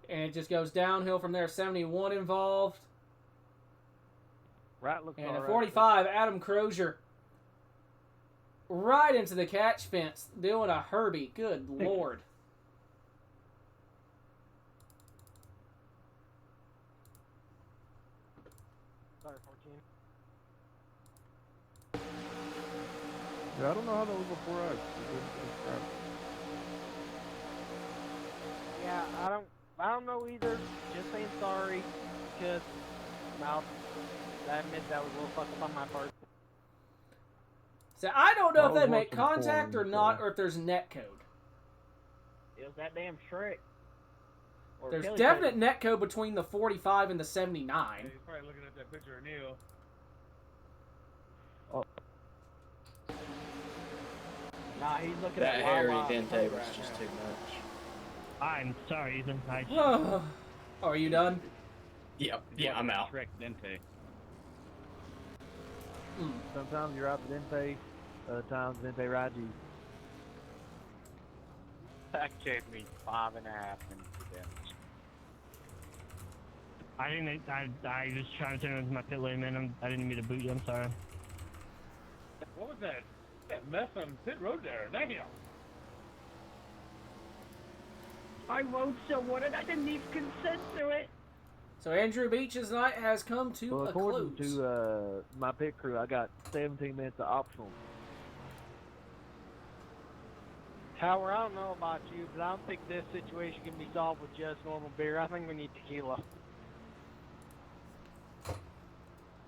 And it just goes downhill from there. 71 involved. Right looks And all at right. 45, Adam Crozier. Right into the catch fence, doing a Herbie. Good Lord. Sorry, 14. Yeah, I don't know how that was before us. Yeah, I don't know either. Just saying sorry, because, well, I admit that was a little fucked up on my part. So I don't know I if was they make watching contact or porn, not, so- or if there's net code. It was that damn Shrek. Or There's Kelly definite Cody. net code between the 45 and the 79. He's probably looking at that picture of Neil. Nah, he's looking That at hairy Wawa dente right was now. just too much. I'm sorry, Ethan. Oh, are you done? Yep. Yeah, I'm out. Shrek Dente. Sometimes you ride the Dente, other times Dente rides you. That gave me 5.5 into damage. I was trying to turn into my pit lane, man. I didn't mean to boot you. I'm sorry. What was that? That mess on pit road there. Damn. I rode someone and I didn't even consent to it. So Andrew Beach's night has come to Well, a according close. to my pit crew, I got 17 minutes of optional. Howard, I don't know about you, but I don't think this situation can be solved with just normal beer. I think we need tequila.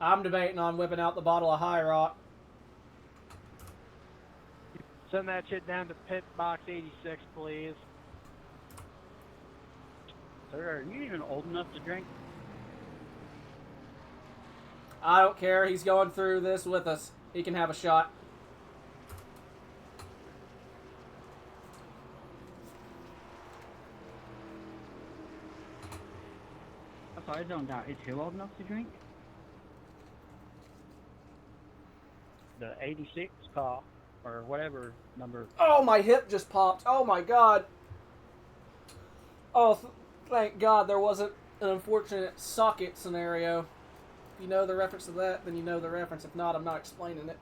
I'm debating on whipping out the bottle of High Rock. Send that shit down to pit box 86, please. Sir, are you even old enough to drink? I don't care. He's going through this with us. He can have a shot. I'm sorry, I don't doubt. Is who old enough to drink? The 86 car, or whatever number. Oh, my hip just popped. Oh, my God. Oh, thank God there wasn't an unfortunate socket scenario. If you know the reference to that, then you know the reference. If not, I'm not explaining it.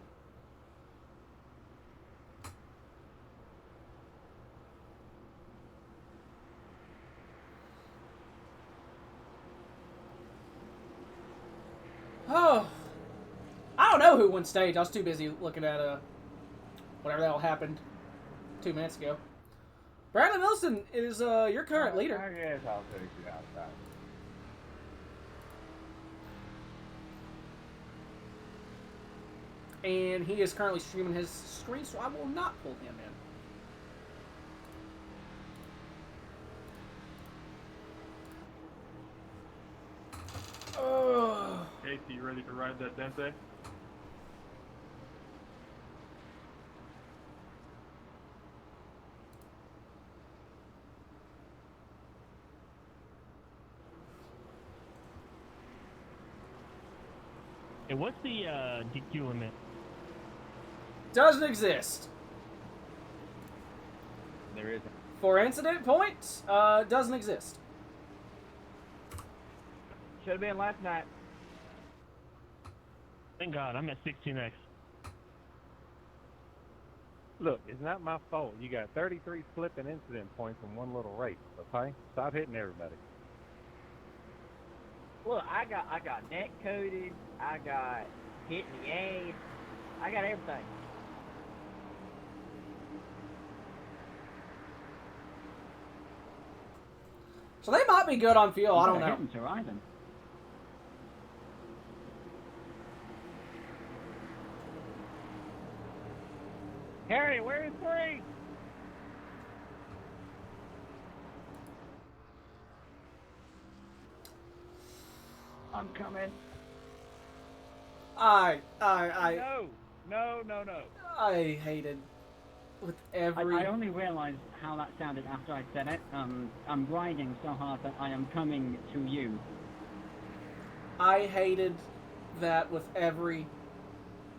Oh, I don't know who won stage. I was too busy looking at whatever the hell happened 2 minutes ago. Bradley Wilson is your current leader. I guess I'll take you outside. And he is currently streaming his screen, so I will not pull him in. Oh. Casey, you ready to ride that Dente? Hey, what's the DQ limit? Doesn't exist. There isn't. For incident points, doesn't exist. Should have been last night. Thank God, I'm at 16x. Look, it's not my fault. You got 33 flipping incident points in one little race, okay? Stop hitting everybody. Look, I got net coded. I got hit in the ass. I got everything. So they might be good on fuel. I don't know. Hitting Horizon. Harry, where's 3? I'm coming. I No. I hated with every. I only realized how that sounded after I said it. I'm riding so hard that I am coming to you. I hated that with every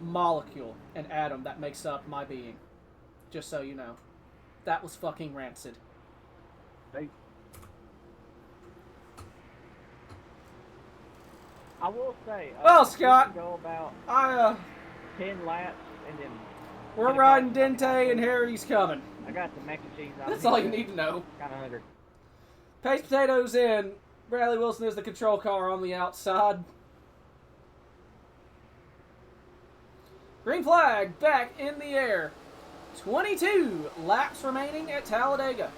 molecule and atom that makes up my being. Just so you know. That was fucking rancid. I will say. Well, Scott, we can go about I 10 laps and then. we're riding Dente and Harry's coming. I got some mac and cheese. That's all you need to know. Kind of hungry. Pace potatoes in. Bradley Wilson is the control car on the outside. Green flag back in the air. 22 laps remaining at Talladega.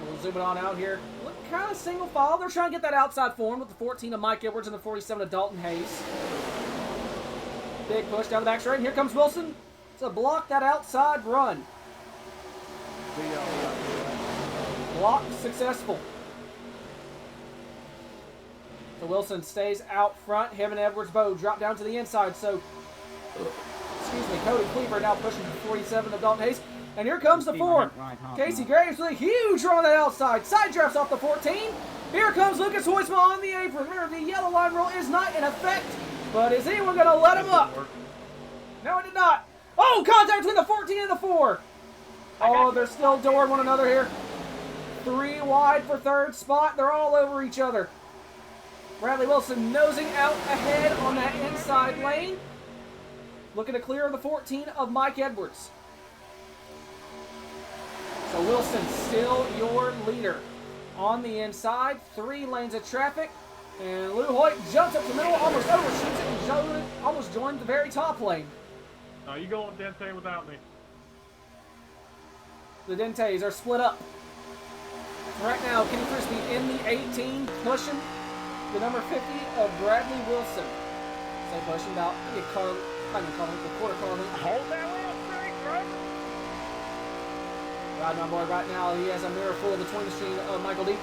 We'll zoom it on out here. Look, kind of single file. They're trying to get that outside form with the 14 of Mike Edwards and the 47 of Dalton Hayes. Big push down the back straight. And here comes Wilson to block that outside run. Block successful. So Wilson stays out front. Him and Edwards both drop down to the inside. So, Cody Cleaver now pushing the 47 of Dalton Hayes. And here comes the 4. Casey Graves with a huge run on that outside. Side drafts off the 14. Here comes Lucas Hoitsma on the apron. Remember, the yellow line rule is not in effect. But is anyone going to let him up? No, it did not. Oh, contact between the 14 and the 4. Oh, they're still dooring one another here. 3 wide for third spot. They're all over each other. Bradley Wilson nosing out ahead on that inside lane. Looking to clear the 14 of Mike Edwards. So Wilson still your leader. On the inside, 3 lanes of traffic. And Lou Hoyt jumps up the middle, almost overshoots it, and almost joined the very top lane. No, you go on Dente without me. The Dentes are split up. Right now, Kenny Frisbee in the 18, pushing the number 50 of Bradley Wilson. So pushing about a quarter car length. Hold that real straight, bro. Riding on board right now, he has a mirror full between the screen of Michael Deach.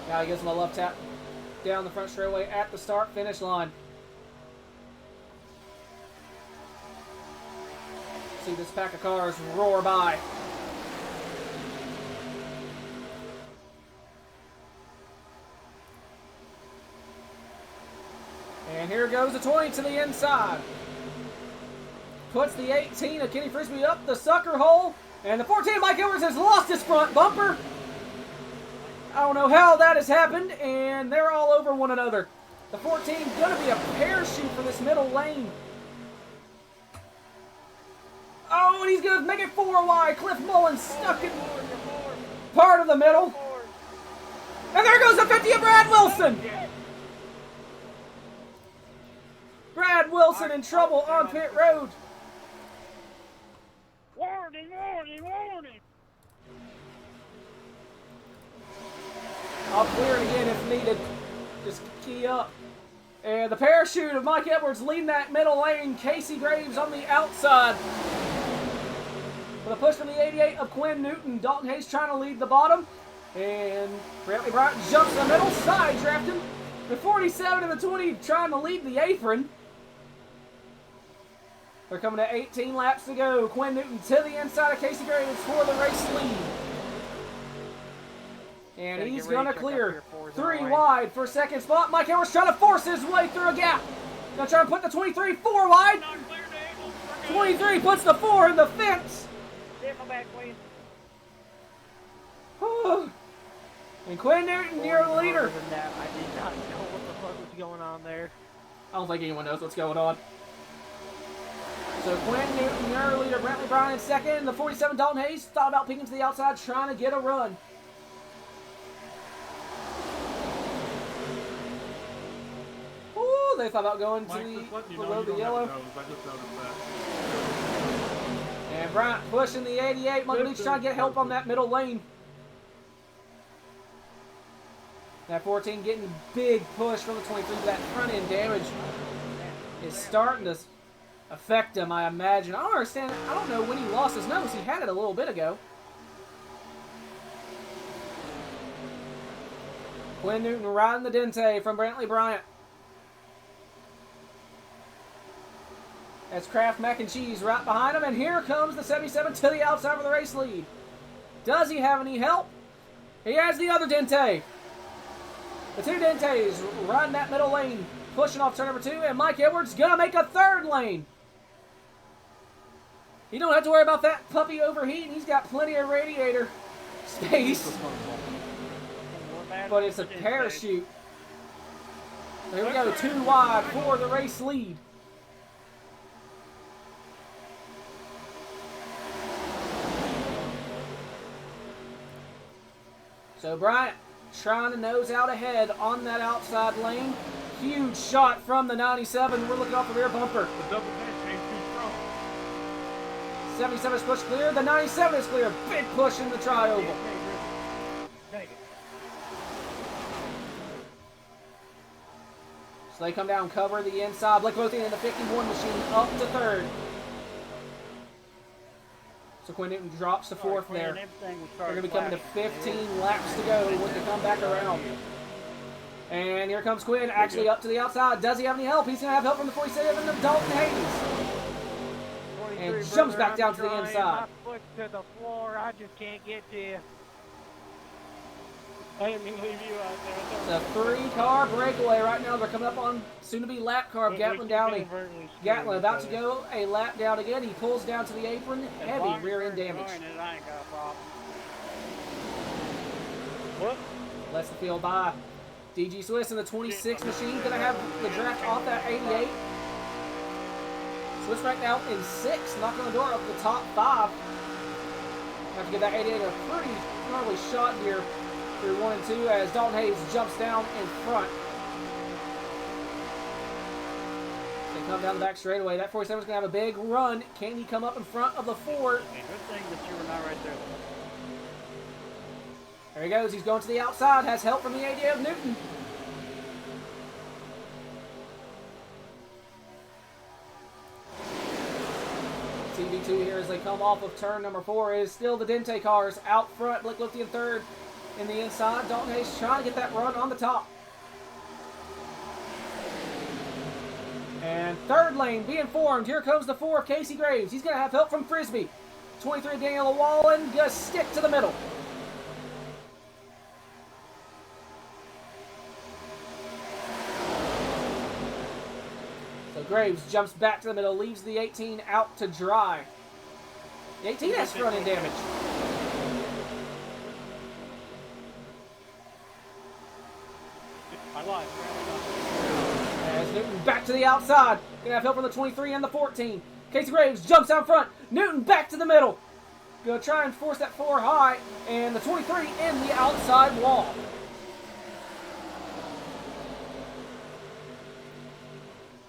Now he gives him a love tap down the front straightaway at the start-finish line. See this pack of cars roar by. And here goes the 20 to the inside. Puts the 18 of Kenny Frisbee up the sucker hole. And the 14 of Mike Edwards has lost his front bumper. I don't know how that has happened. And they're all over one another. The 14 going to be a parachute for this middle lane. Oh, and he's going to make it 4 wide. Cliff Mullins stuck in part of the middle. And there goes the 50 of Brad Wilson. Brad Wilson in trouble on pit road. Warning, warning, warning. I'll clear it again if needed. Just key up. And the parachute of Mike Edwards leading that middle lane. Casey Graves on the outside. With a push from the 88 of Quinn Newton. Dalton Hayes trying to lead the bottom. And Brantley Bryant jumps in the middle. Side drafting. The 47 and the 20 trying to lead the apron. They're coming to 18 laps to go. Quinn Newton to the inside of Casey Graves for the race lead. And he's going to clear 3 wide for second spot. Mike Edwards trying to force his way through a gap. Going to try and put the 23 4 wide. 23 puts the 4 in the fence. And Quinn Newton, your leader. I did not know what the fuck was going on there. I don't think anyone knows what's going on. So Quinn Newton, your leader. Brantley Bryan in second. The 47 Dalton Hayes thought about peeking to the outside, trying to get a run. Ooh, they thought about going to the below the yellow. And Bryant pushing the 88. Muggleach trying to get help on that middle lane. That 14 getting big push from the 23. That front end damage is starting to affect him, I imagine. I don't understand. I don't know when he lost his nose. He had it a little bit ago. Quinn Newton riding the Dente from Brantley Bryant. That's Kraft Mac and Cheese right behind him. And here comes the 77 to the outside for the race lead. Does he have any help? He has the other Dente. The two Dentes riding that middle lane, pushing off turn number 2, and Mike Edwards gonna make a third lane. You don't have to worry about that puppy overheating. He's got plenty of radiator space. But it's a parachute. So here we go, 2 wide for the race lead. So Bryant trying to nose out ahead on that outside lane. Huge shot from the 97. We're looking off the rear bumper. The double dash ain't too strong. 77 is pushed clear. The 97 is clear. Big push in the tri-oval. So they come down, cover the inside. Blake Lothian in the 51 machine up to third. So Quinn Newton drops to fourth there. They're going to be coming to 15 laps to go when they come back around. And here comes Quinn, actually up to the outside. Does he have any help? He's going to have help from the 47 of Dalton Hayes. And jumps back down to the inside. My foot to the floor. I just can't get to you. I didn't mean to leave you out there. It's a 3-car breakaway right now. They're coming up on soon-to-be lap car of Gatlin Downey. Gatlin about to go a lap down again. He pulls down to the apron. Heavy rear end damage. Lets the field by. DG Swiss in the 26 machine. Going to have the draft off that 88. Swiss right now in 6th. Knocking on the door up the top 5. Have to give that 88 a pretty gnarly shot here through 1 and 2 as Dalton Hayes jumps down in front. They come down the back straightaway. That 47 is going to have a big run. Can he come up in front of the 4? Good thing that you were not right there. There he goes. He's going to the outside. Has help from the 88 of Newton. TV2 here as they come off of turn number 4 is still the Dente cars out front. Blake Lothian third in the inside. Dalton Hayes trying to get that run on the top. And third lane being formed. Here comes the 4 of Casey Graves. He's going to have help from Frisbee. 23 Daniel Wallen going to stick to the middle. So Graves jumps back to the middle, leaves the 18 out to dry. The 18 has front end damage. As Newton back to the outside. Gonna have help from the 23 and the 14. Casey Graves jumps out front. Newton back to the middle. Gonna try and force that 4 high. And the 23 in the outside wall.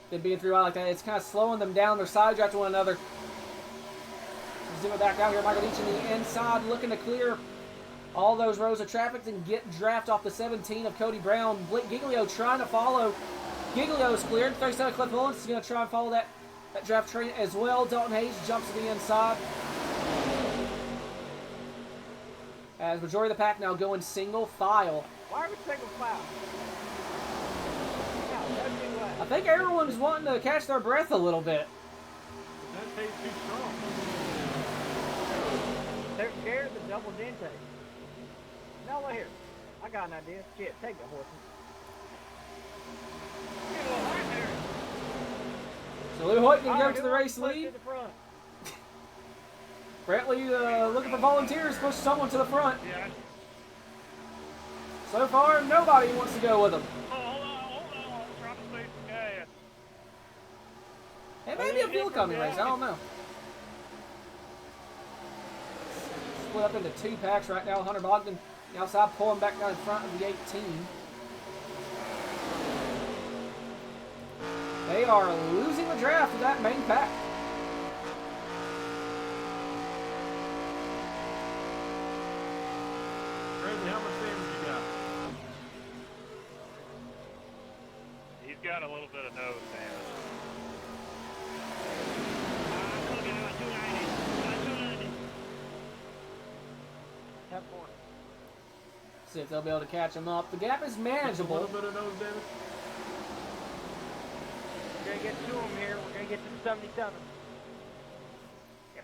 Been being through out like that, it's kind of slowing them down. They're side draft to one another. Zoom it back out here. Michael Leach in the inside looking to clear all those rows of traffic and get draft off the 17 of Cody Brown. Blake Giglio trying to follow. Giglio's cleared. 37 Cliff Mullins is going to try and follow that draft train as well. Dalton Hayes jumps to the inside. As majority of the pack now going single file. Why are we single file? I think everyone's wanting to catch their breath a little bit. That tastes too strong. They're scared of the double Dente. Now look here. I got an idea. Shit, take the horses. So Lou Hoyt going to go to the race lead. Brantley looking for volunteers, push someone to the front. Yeah. So far, nobody wants to go with him. Hold on. I'm trying to save some gas. It may be a fuel economy race, I don't know. Split up into 2 packs right now. Hunter Bogdan the outside pulling back down in front of the 18. They are losing the draft to that main pack. little bit of nose damage. I'm looking at 290. 10-4. See if they'll be able to catch him up. The gap is A manageable. little bit of nose damage. We're gonna get to him here. We're gonna get to the 77.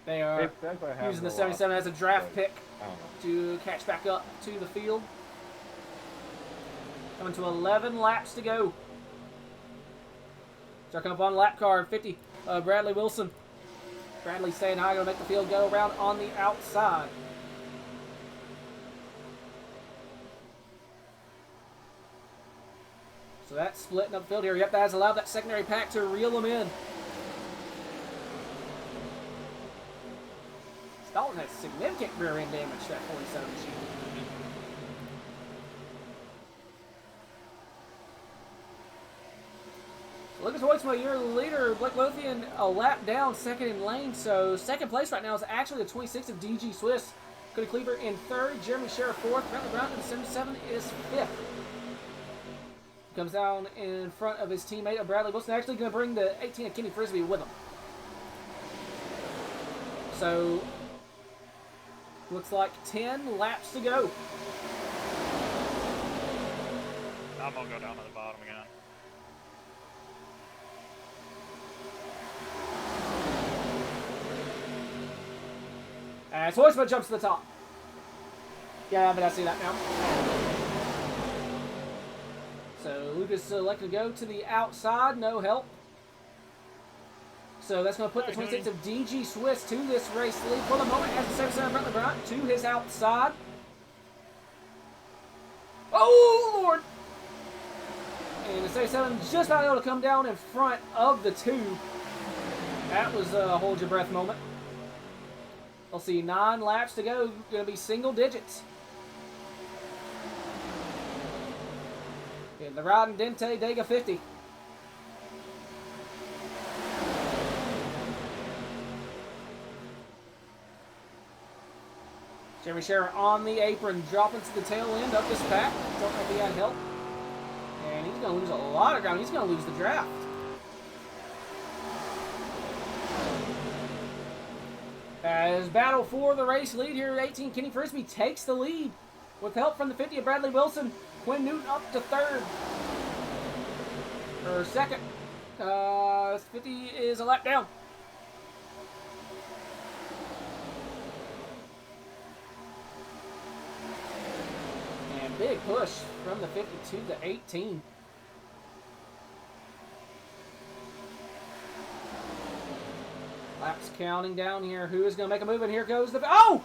They are It says I have using the no 77 as a draft option, pick but I don't know. to catch back up to the field. Coming to 11 laps to go. Starting up on lap card 50, Bradley Wilson. Bradley staying high, going to make the field go around on the outside. So that's splitting up field here. Yep, that has allowed that secondary pack to reel them in. Dalton has significant rear end damage, that 47 machine. Lucas Hoitsma, your leader. Blake Lothian a lap down, second in lane. So second place right now is actually the 26 of DG Swiss. Cody Cleaver in third. Jeremy Scherer fourth. Brentley Brown in 77 is fifth. Comes down in front of his teammate Bradley Wilson. Actually going to bring the 18 of Kenny Frisbee with him. So looks like 10 laps to go. I'm gonna go down to the bottom again. As Hoitsma jumps to the top. Yeah, but I see that now. So Lucas selected to go to the outside, no help. So that's going to put the 26 of DG Swiss to this race lead for the moment as the 77 Brentley Brown to his outside. Oh, Lord! And the 77 just not able to come down in front of the two. That was a hold your breath moment. We'll see 9 laps to go. Going to be single digits. In the riding Talladega 50. Jeremy Scherer on the apron, dropping to the tail end of this pack. Don't think he had help. And he's going to lose a lot of ground. He's going to lose the draft. As battle for the race lead here, 18 Kenny Frisbee takes the lead with help from the 50 of Bradley Wilson. Quinn Newton up to third. Or second. 50 is a lap down. And big push from the 52 to 18. Laps counting down here. Who is going to make a move? And here goes the... Oh!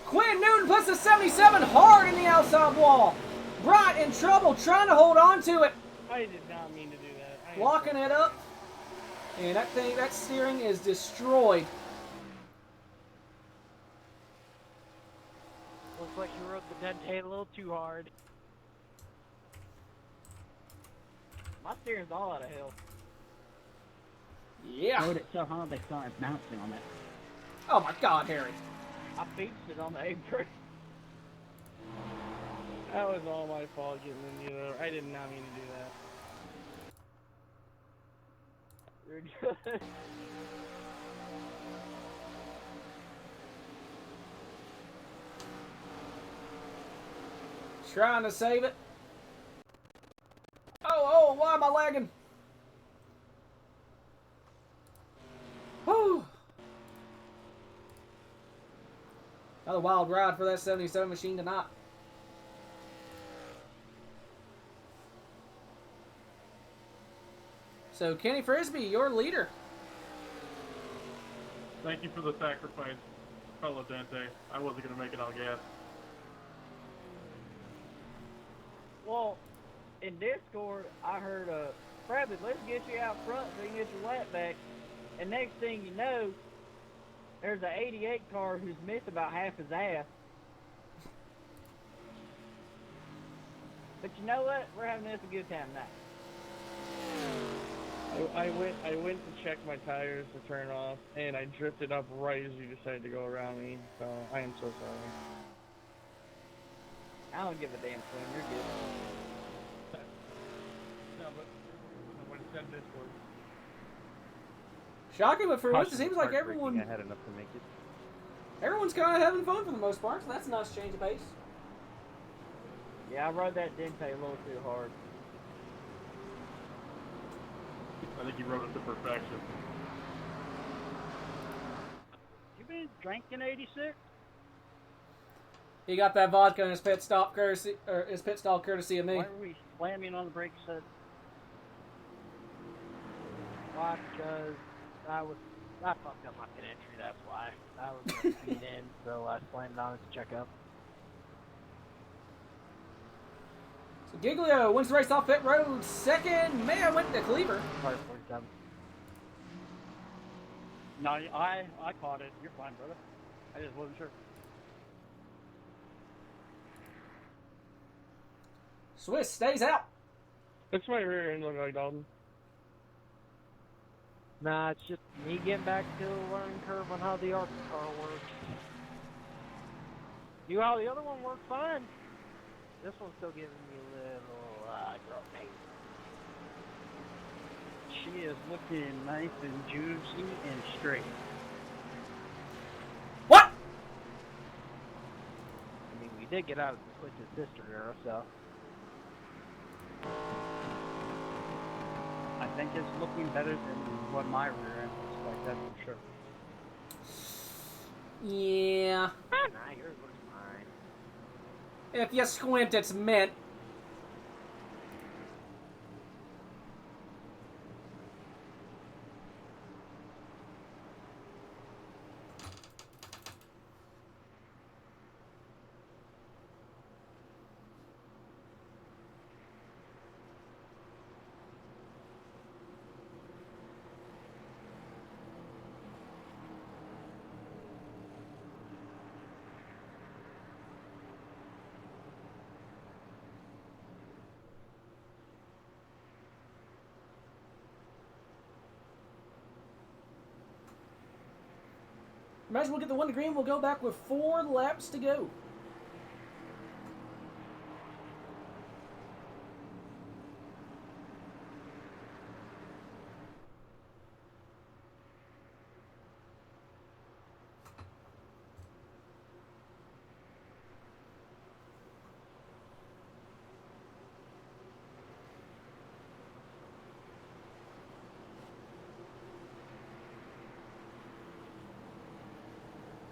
Quinn Newton puts the 77 hard in the outside wall. Bryant in trouble, trying to hold on to it. I did not mean to do that. Locking it up. And that steering is destroyed. Looks like you rode the dentate a little too hard. My steering's all out of hill. Yeah. Rode it so hard they started bouncing on it. Oh my God, Harry. I beached it on the apron. That was all my fault getting in you there. I did not mean to do that. You're good. Trying to save it. Oh, why am I lagging? Whew. Another wild ride for that 77 machine tonight. So, Kenny Frisbee, your leader. Thank you for the sacrifice, fellow Dente. I wasn't going to make it on gas. Well, in Discord, I heard, Bradley, let's get you out front so you can get your lap back. And next thing you know, there's an 88 car who's missed about half his ass. But you know what? We're having us a good time tonight. I went to check my tires to turn off, and I drifted up right as you decided to go around me. So I am so sorry. I don't give a damn, Quinn. You're good. No, but when that Discord. Shocking, but for once it Caution seems was like heartbreaking. I had enough to make it. everyone's kind of having fun for the most part, so that's a nice change of pace. Yeah, I rode that Dente a little too hard. I think you wrote it to perfection. You been drinking 86? He got that vodka in his pit stop courtesy of me. Why were we slamming on the brakes? Why? Because I fucked up my pit entry, that's why. I was going to speed in, so I slammed on it to check up. So Giglio wins the race off pit road. Second, Mayo went to Cleaver. Sorry, 47. No, I caught it. You're fine, brother. I just wasn't sure. Swiss stays out. What's my rear end look like, Dalton? Nah, it's just me getting back to the learning curve on how the ARCA car works. You how the other one worked fine. This one's still giving me a little girl pain. She is looking nice and juicy and straight. What? I mean, we did get out of the Switz's sister era, so. I think it's looking better than what my rear end looks like, that's for sure. Yeah. Nah, yours looks fine. If you squint, it's mint. Imagine we'll get the one to green. We'll go back with 4 laps to go.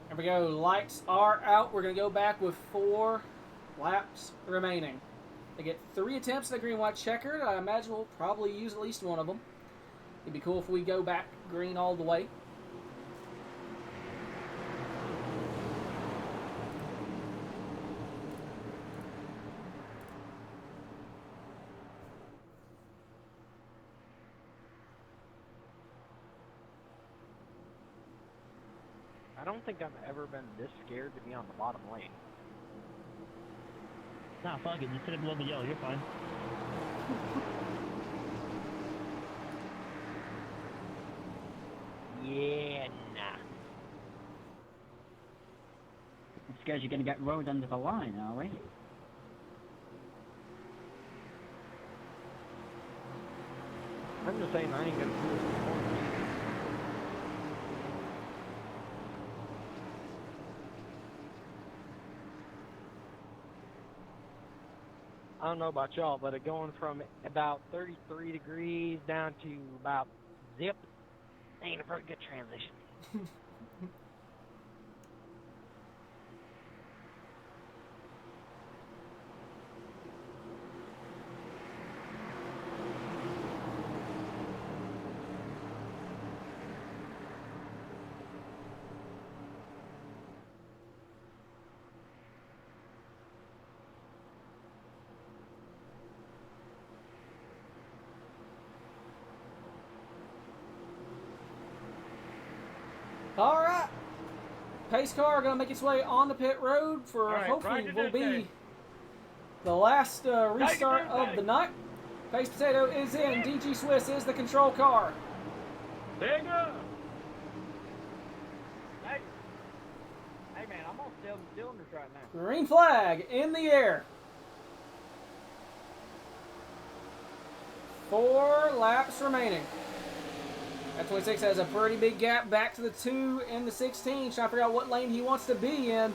There we go. Lights are out. We're going to go back with 4 laps remaining. They get 3 attempts at the green-white checkered. I imagine we'll probably use at least one of them. It'd be cool if we go back green all the way. I don't think I've ever been this scared to be on the bottom lane. Nah, fuck it. Just hit it below the yellow. You're fine. Yeah, nah. I'm scared you're gonna get rode under the line, are we? I'm just saying I ain't gonna do this before. I don't know about y'all, but going from about 33 degrees down to about zip ain't a very good transition. All right. Pace car going to make its way on the pit road for All right, hopefully Roger will that be day. the last restart of the night. Pace Potato is in. DG Swiss is the control car. Dega! Hey man, I'm on 7 cylinders right now. Green flag in the air. 4 laps remaining. That 26 has a pretty big gap back to the 2 in the 16. Trying to figure out what lane he wants to be in.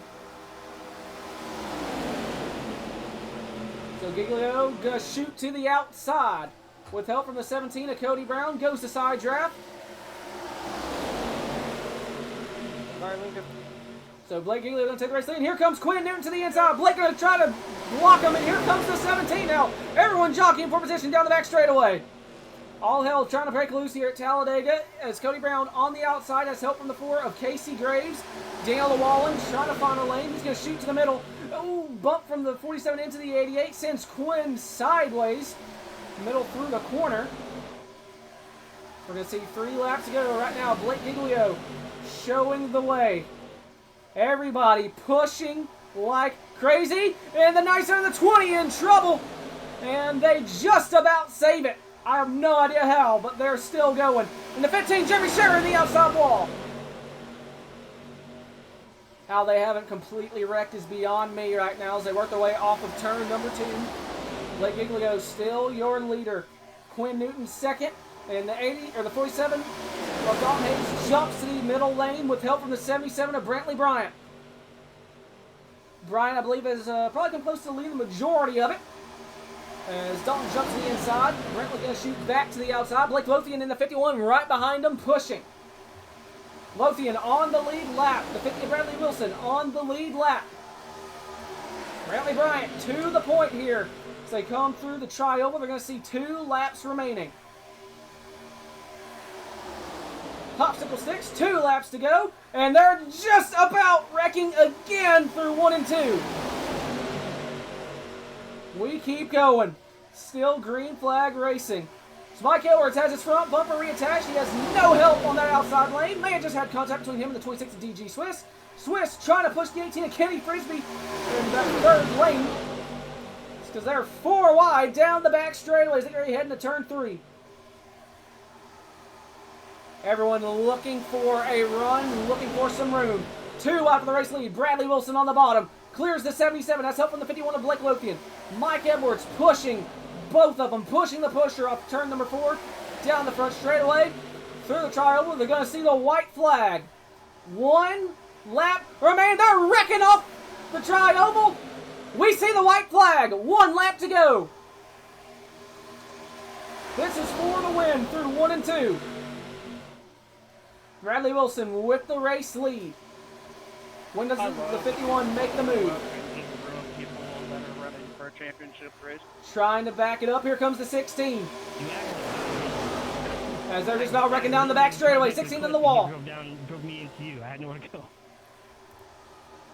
So Giglio gonna shoot to the outside. With help from the 17 of Cody Brown, goes to side draft. Sorry, Lincoln. So Blake Giglio gonna take the race lead. Here comes Quinn Newton to the inside. Blake gonna try to block him, and here comes the 17 now. Everyone jockeying for position down the back straightaway. All hell trying to break loose here at Talladega as Cody Brown on the outside has help from the 4 of Casey Graves. Daniel Llewellyn trying to find a lane. He's going to shoot to the middle. Oh, bump from the 47 into the 88. Sends Quinn sideways. Middle through the corner. We're going to see 3 laps to go right now. Blake Giglio showing the way. Everybody pushing like crazy. And the 9 of the 20 in trouble. And they just about save it. I have no idea how, but they're still going. And the 15, Jeremy Scherer in the outside wall. How they haven't completely wrecked is beyond me right now as they work their way off of turn number 2. Blake Giglio still your leader. Quinn Newton second. And the 80 or the 47 of Dalton Hayes jumps to the middle lane with help from the 77 of Brantley Bryant. Bryant, I believe, has probably come close to leading the majority of it. As Dalton jumps to the inside, Brantley going to shoot back to the outside. Blake Lothian in the 51 right behind him, pushing. Lothian on the lead lap. The 50 of Bradley Wilson on the lead lap. Brantley Bryant to the point here. As they come through the tri-oval, they're going to see 2 laps remaining. Popsicle sticks, 2 laps to go. And they're just about wrecking again through 1 and 2. We keep going. Still green flag racing. So Mike Edwards has his front bumper reattached. He has no help on that outside lane. May have just had contact between him and the 26 of DG Swiss. Swiss trying to push the 18 of Kenny Frisbee in that 3rd lane. It's because they're 4 wide down the back straightaway as they're heading to turn 3. Everyone looking for a run, looking for some room. 2 out for the race lead. Bradley Wilson on the bottom. Clears the 77. That's help from the 51 of Blake Lothian. Mike Edwards pushing, both of them pushing the pusher off turn number 4. Down the front straightaway. Through the tri-oval. They're going to see the white flag. 1 lap remaining. They're wrecking off the tri-oval. We see the white flag. 1 lap to go. This is for the win through 1 and 2. Bradley Wilson with the race lead. When does the 51 make the move? People that are running for a championship race. Trying to back it up. Here comes the 16. As they're just about wrecking down the back straightaway. 16 in the wall. Drove me into you. I had nowhere to go.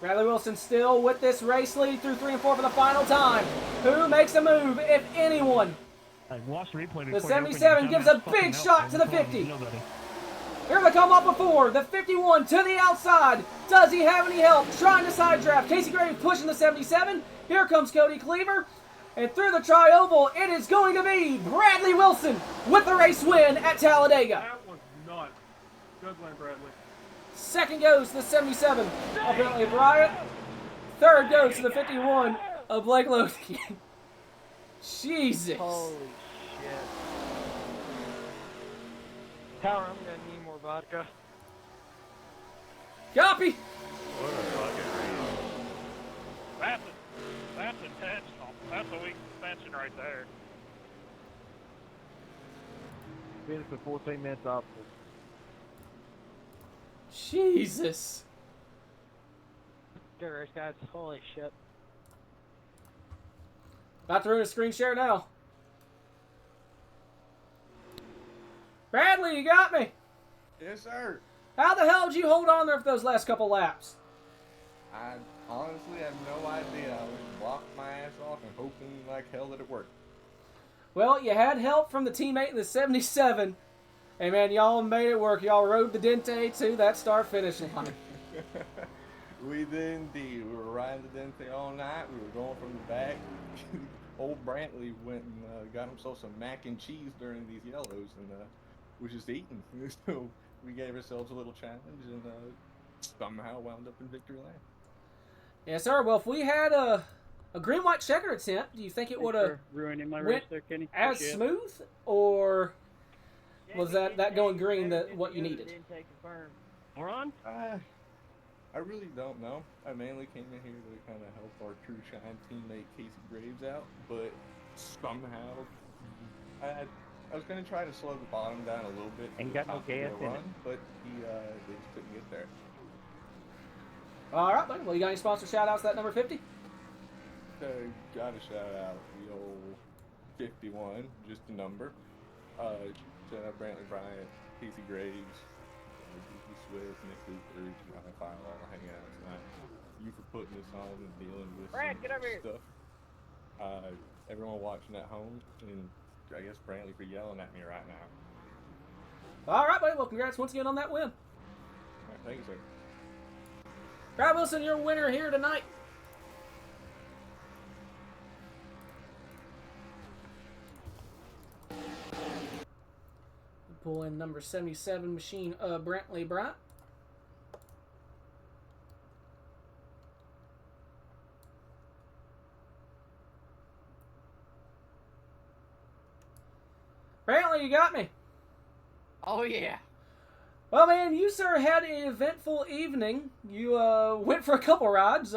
Bradley Wilson still with this race lead through 3 and 4 for the final time. Who makes a move, if anyone? I watched the replay. The 77 gives a big shot to the 50. Here they come up before. The 51 to the outside. Does he have any help? Trying to side draft. Casey Graves pushing the 77. Here comes Cody Cleaver. And through the tri-oval, it is going to be Bradley Wilson with the race win at Talladega. That was nuts. Good win, Bradley. Second goes to the 77 of Bentley Bryant. Third goes to the 51 of Blake Lothian. Jesus. Holy shit. Tower, I'm gonna need more vodka. Copy. What a fucking race. That's intentional. That's a weak suspension right there. Finished with 14 minutes off. Jesus. Good race, guys. Holy shit. About to ruin a screen share now. Bradley, you got me. Yes, sir. How the hell did you hold on there for those last couple laps? I honestly have no idea. I was blocking my ass off and hoping like hell that it worked. Well, you had help from the teammate in the 77. Hey, man, y'all made it work. Y'all rode the Dente to that start-finish line. We did indeed. We were riding the Dente all night. We were going from the back. Old Brantley went and got himself some mac and cheese during these yellows and was just eating. So we gave ourselves a little challenge and somehow wound up in victory lane. Yes, sir. Well, if we had a a green white checker attempt. Do you think it Thanks would have for ruining my race went there, Kenny. as Appreciate it. smooth, or was that going green that what you needed? Ron? I really don't know. I mainly came in here to kind of help our True Shine teammate Casey Graves out, but somehow I was going to try to slow the bottom down a little bit. Ain't got no gas in it. But they just couldn't get there. All right, buddy. Well, you got any sponsor shout-outs that number 50? Gotta shout out the old 51, just a number. Shout out Brantley Bryant, Casey Graves, D.C. Swift, Nick Cooper, John File, all hanging out tonight. You for putting this on and dealing with Brad, some get over here. stuff. Everyone watching at home, and I guess Brantley for yelling at me right now. All right, buddy. Well, congrats once again on that win. All right, thank you, sir. Brad Wilson, your winner here tonight. Pull in number 77 machine, Brantley Bryant. Brantley, you got me. Oh, yeah. Well, man, you, sir, had an eventful evening. You went for a couple rides,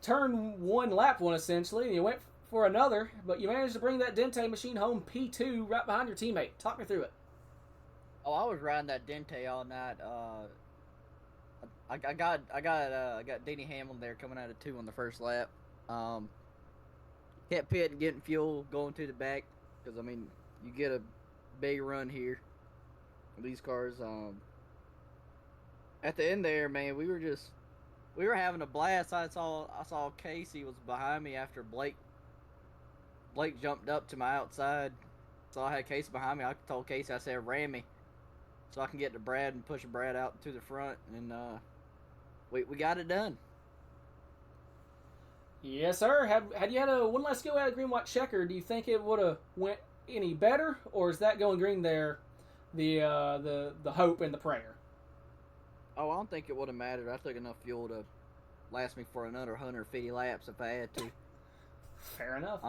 turned one lap one, essentially, and you went for another, but you managed to bring that Dente machine home P2 right behind your teammate. Talk me through it. Oh, I was riding that Dente all night. I got Denny Hamlin there coming out of 2 on the first lap. Kept pitting, getting fuel, going to the back, because, I mean, you get a big run here. These cars, at the end there, man, we were having a blast. I saw Casey was behind me after Blake jumped up to my outside. So I had Casey behind me. I told Casey, I said, ram me, so I can get to Brad and push Brad out to the front, and we got it done. Yes, sir. Had you had one less go at a green white checker, do you think it would have went any better, or is that going green there the hope and the prayer? Oh, I don't think it would have mattered. I took enough fuel to last me for another 150 laps if I had to. Fair enough.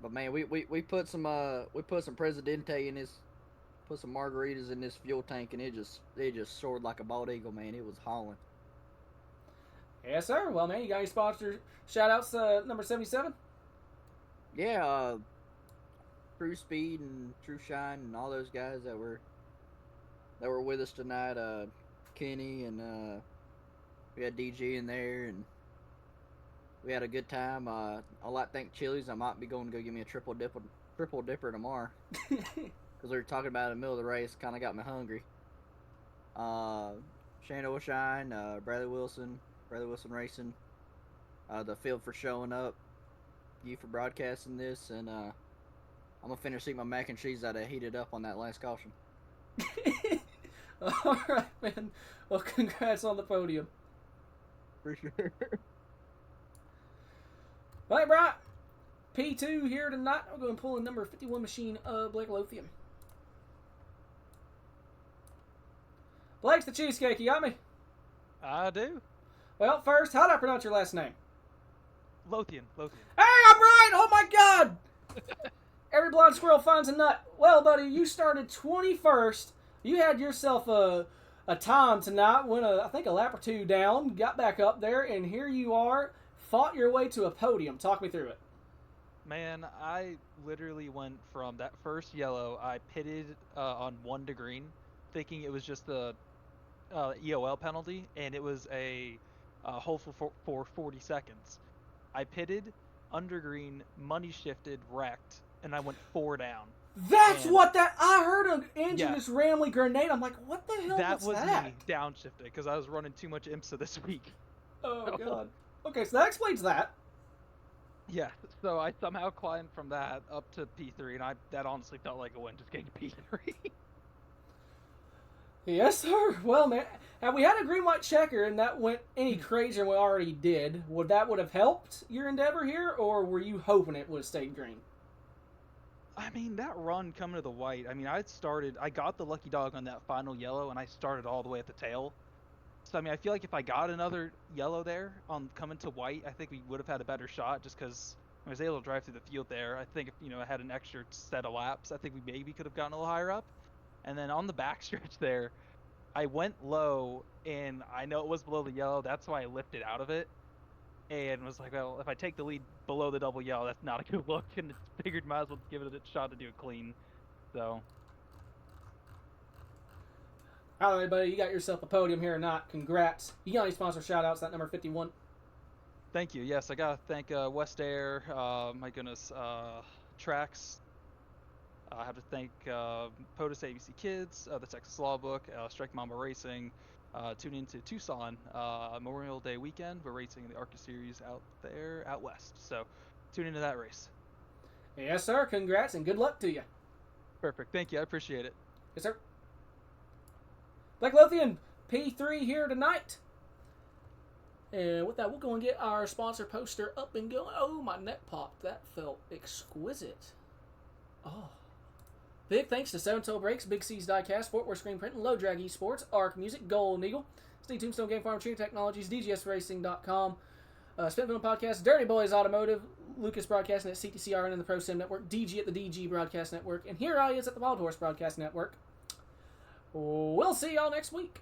But man, we put some Presidente in this, put some margaritas in this fuel tank, and it just soared like a bald eagle, man. It was hauling. Yes, sir. Well, man, you got any sponsor shout-outs, number 77? Yeah, True Speed and True Shine and all those guys that were with us tonight. Kenny and we had DG in there, and we had a good time. I like to thank Chili's. I might be going to go get me a triple dipper tomorrow because we were talking about it in the middle of the race. Kind of got me hungry. Shane Shine, Bradley Wilson Racing, the field for showing up, you for broadcasting this, and I'm gonna finish eating my mac and cheese that I heated up on that last caution. All right, man. Well, congrats on the podium. For sure. All right, Brian. P2 here tonight. I'm going to pull in number 51 machine, Blake Lothian. Blake's the cheesecake. You got me? I do. Well, first, how do I pronounce your last name? Lothian. Hey, I'm right! Oh my God! Every blind squirrel finds a nut. Well, buddy, you started 21st. You had yourself a time tonight, went I think a lap or two down, got back up there, and here you are, fought your way to a podium. Talk me through it. Man, I literally went from that first yellow. I pitted on 1 to green, thinking it was just the EOL penalty, and it was a hole for 40 seconds. I pitted under green, money shifted, wrecked, and I went 4 down. That's what I heard an engine just randomly grenade. I'm like, what the hell was that? That was me downshifted because I was running too much IMSA this week. Oh, God. Okay, so that explains that. Yeah, so I somehow climbed from that up to P3, and that honestly felt like a win, just getting to P3. Yes, sir. Well, man, had we had a green-white checker and that went any crazier than we already did, would have helped your endeavor here, or were you hoping it would have stayed green? I mean, that run coming to the white, I mean, I got the lucky dog on that final yellow, and I started all the way at the tail. So I mean, I feel like if I got another yellow there on coming to white, I think we would have had a better shot just because I was able to drive through the field there. I think if I had an extra set of laps, I think we maybe could have gotten a little higher up. And then on the backstretch there, I went low, and I know it was below the yellow. That's why I lifted out of it, and was like, well, if I take the lead below the double yellow, that's not a good look. And figured might as well give it a shot to do it clean. So. All right, buddy, you got yourself a podium here or not. Congrats. You got any sponsor shout-outs, that number 51? Thank you. Yes, I got to thank West Air, my goodness, Trax. I have to thank POTUS ABC Kids, the Texas Law Book, Strike Mamba Racing. Tune into Tucson Memorial Day weekend. We're racing the ARCA series out there, out west. So tune into that race. Yes, sir. Congrats and good luck to you. Perfect. Thank you. I appreciate it. Yes, sir. Black Lothian P3 here tonight. And with that, we'll go and get our sponsor poster up and going. Oh, my neck popped. That felt exquisite. Oh. Big thanks to Seven Toe Brakes, Big C's Diecast, Fort Worth Screen Print, Low Drag Esports, ARC Music, Golden Eagle, Steve Tombstone Game Farm, Tree Technologies, DGSRacing.com, Spinfield Podcast, Dirty Boys Automotive, Lucas Broadcasting at CTCRN and the Pro Sim Network, DG at the DG Broadcast Network, and Here I Is at the Wild Horse Broadcast Network. We'll see y'all next week.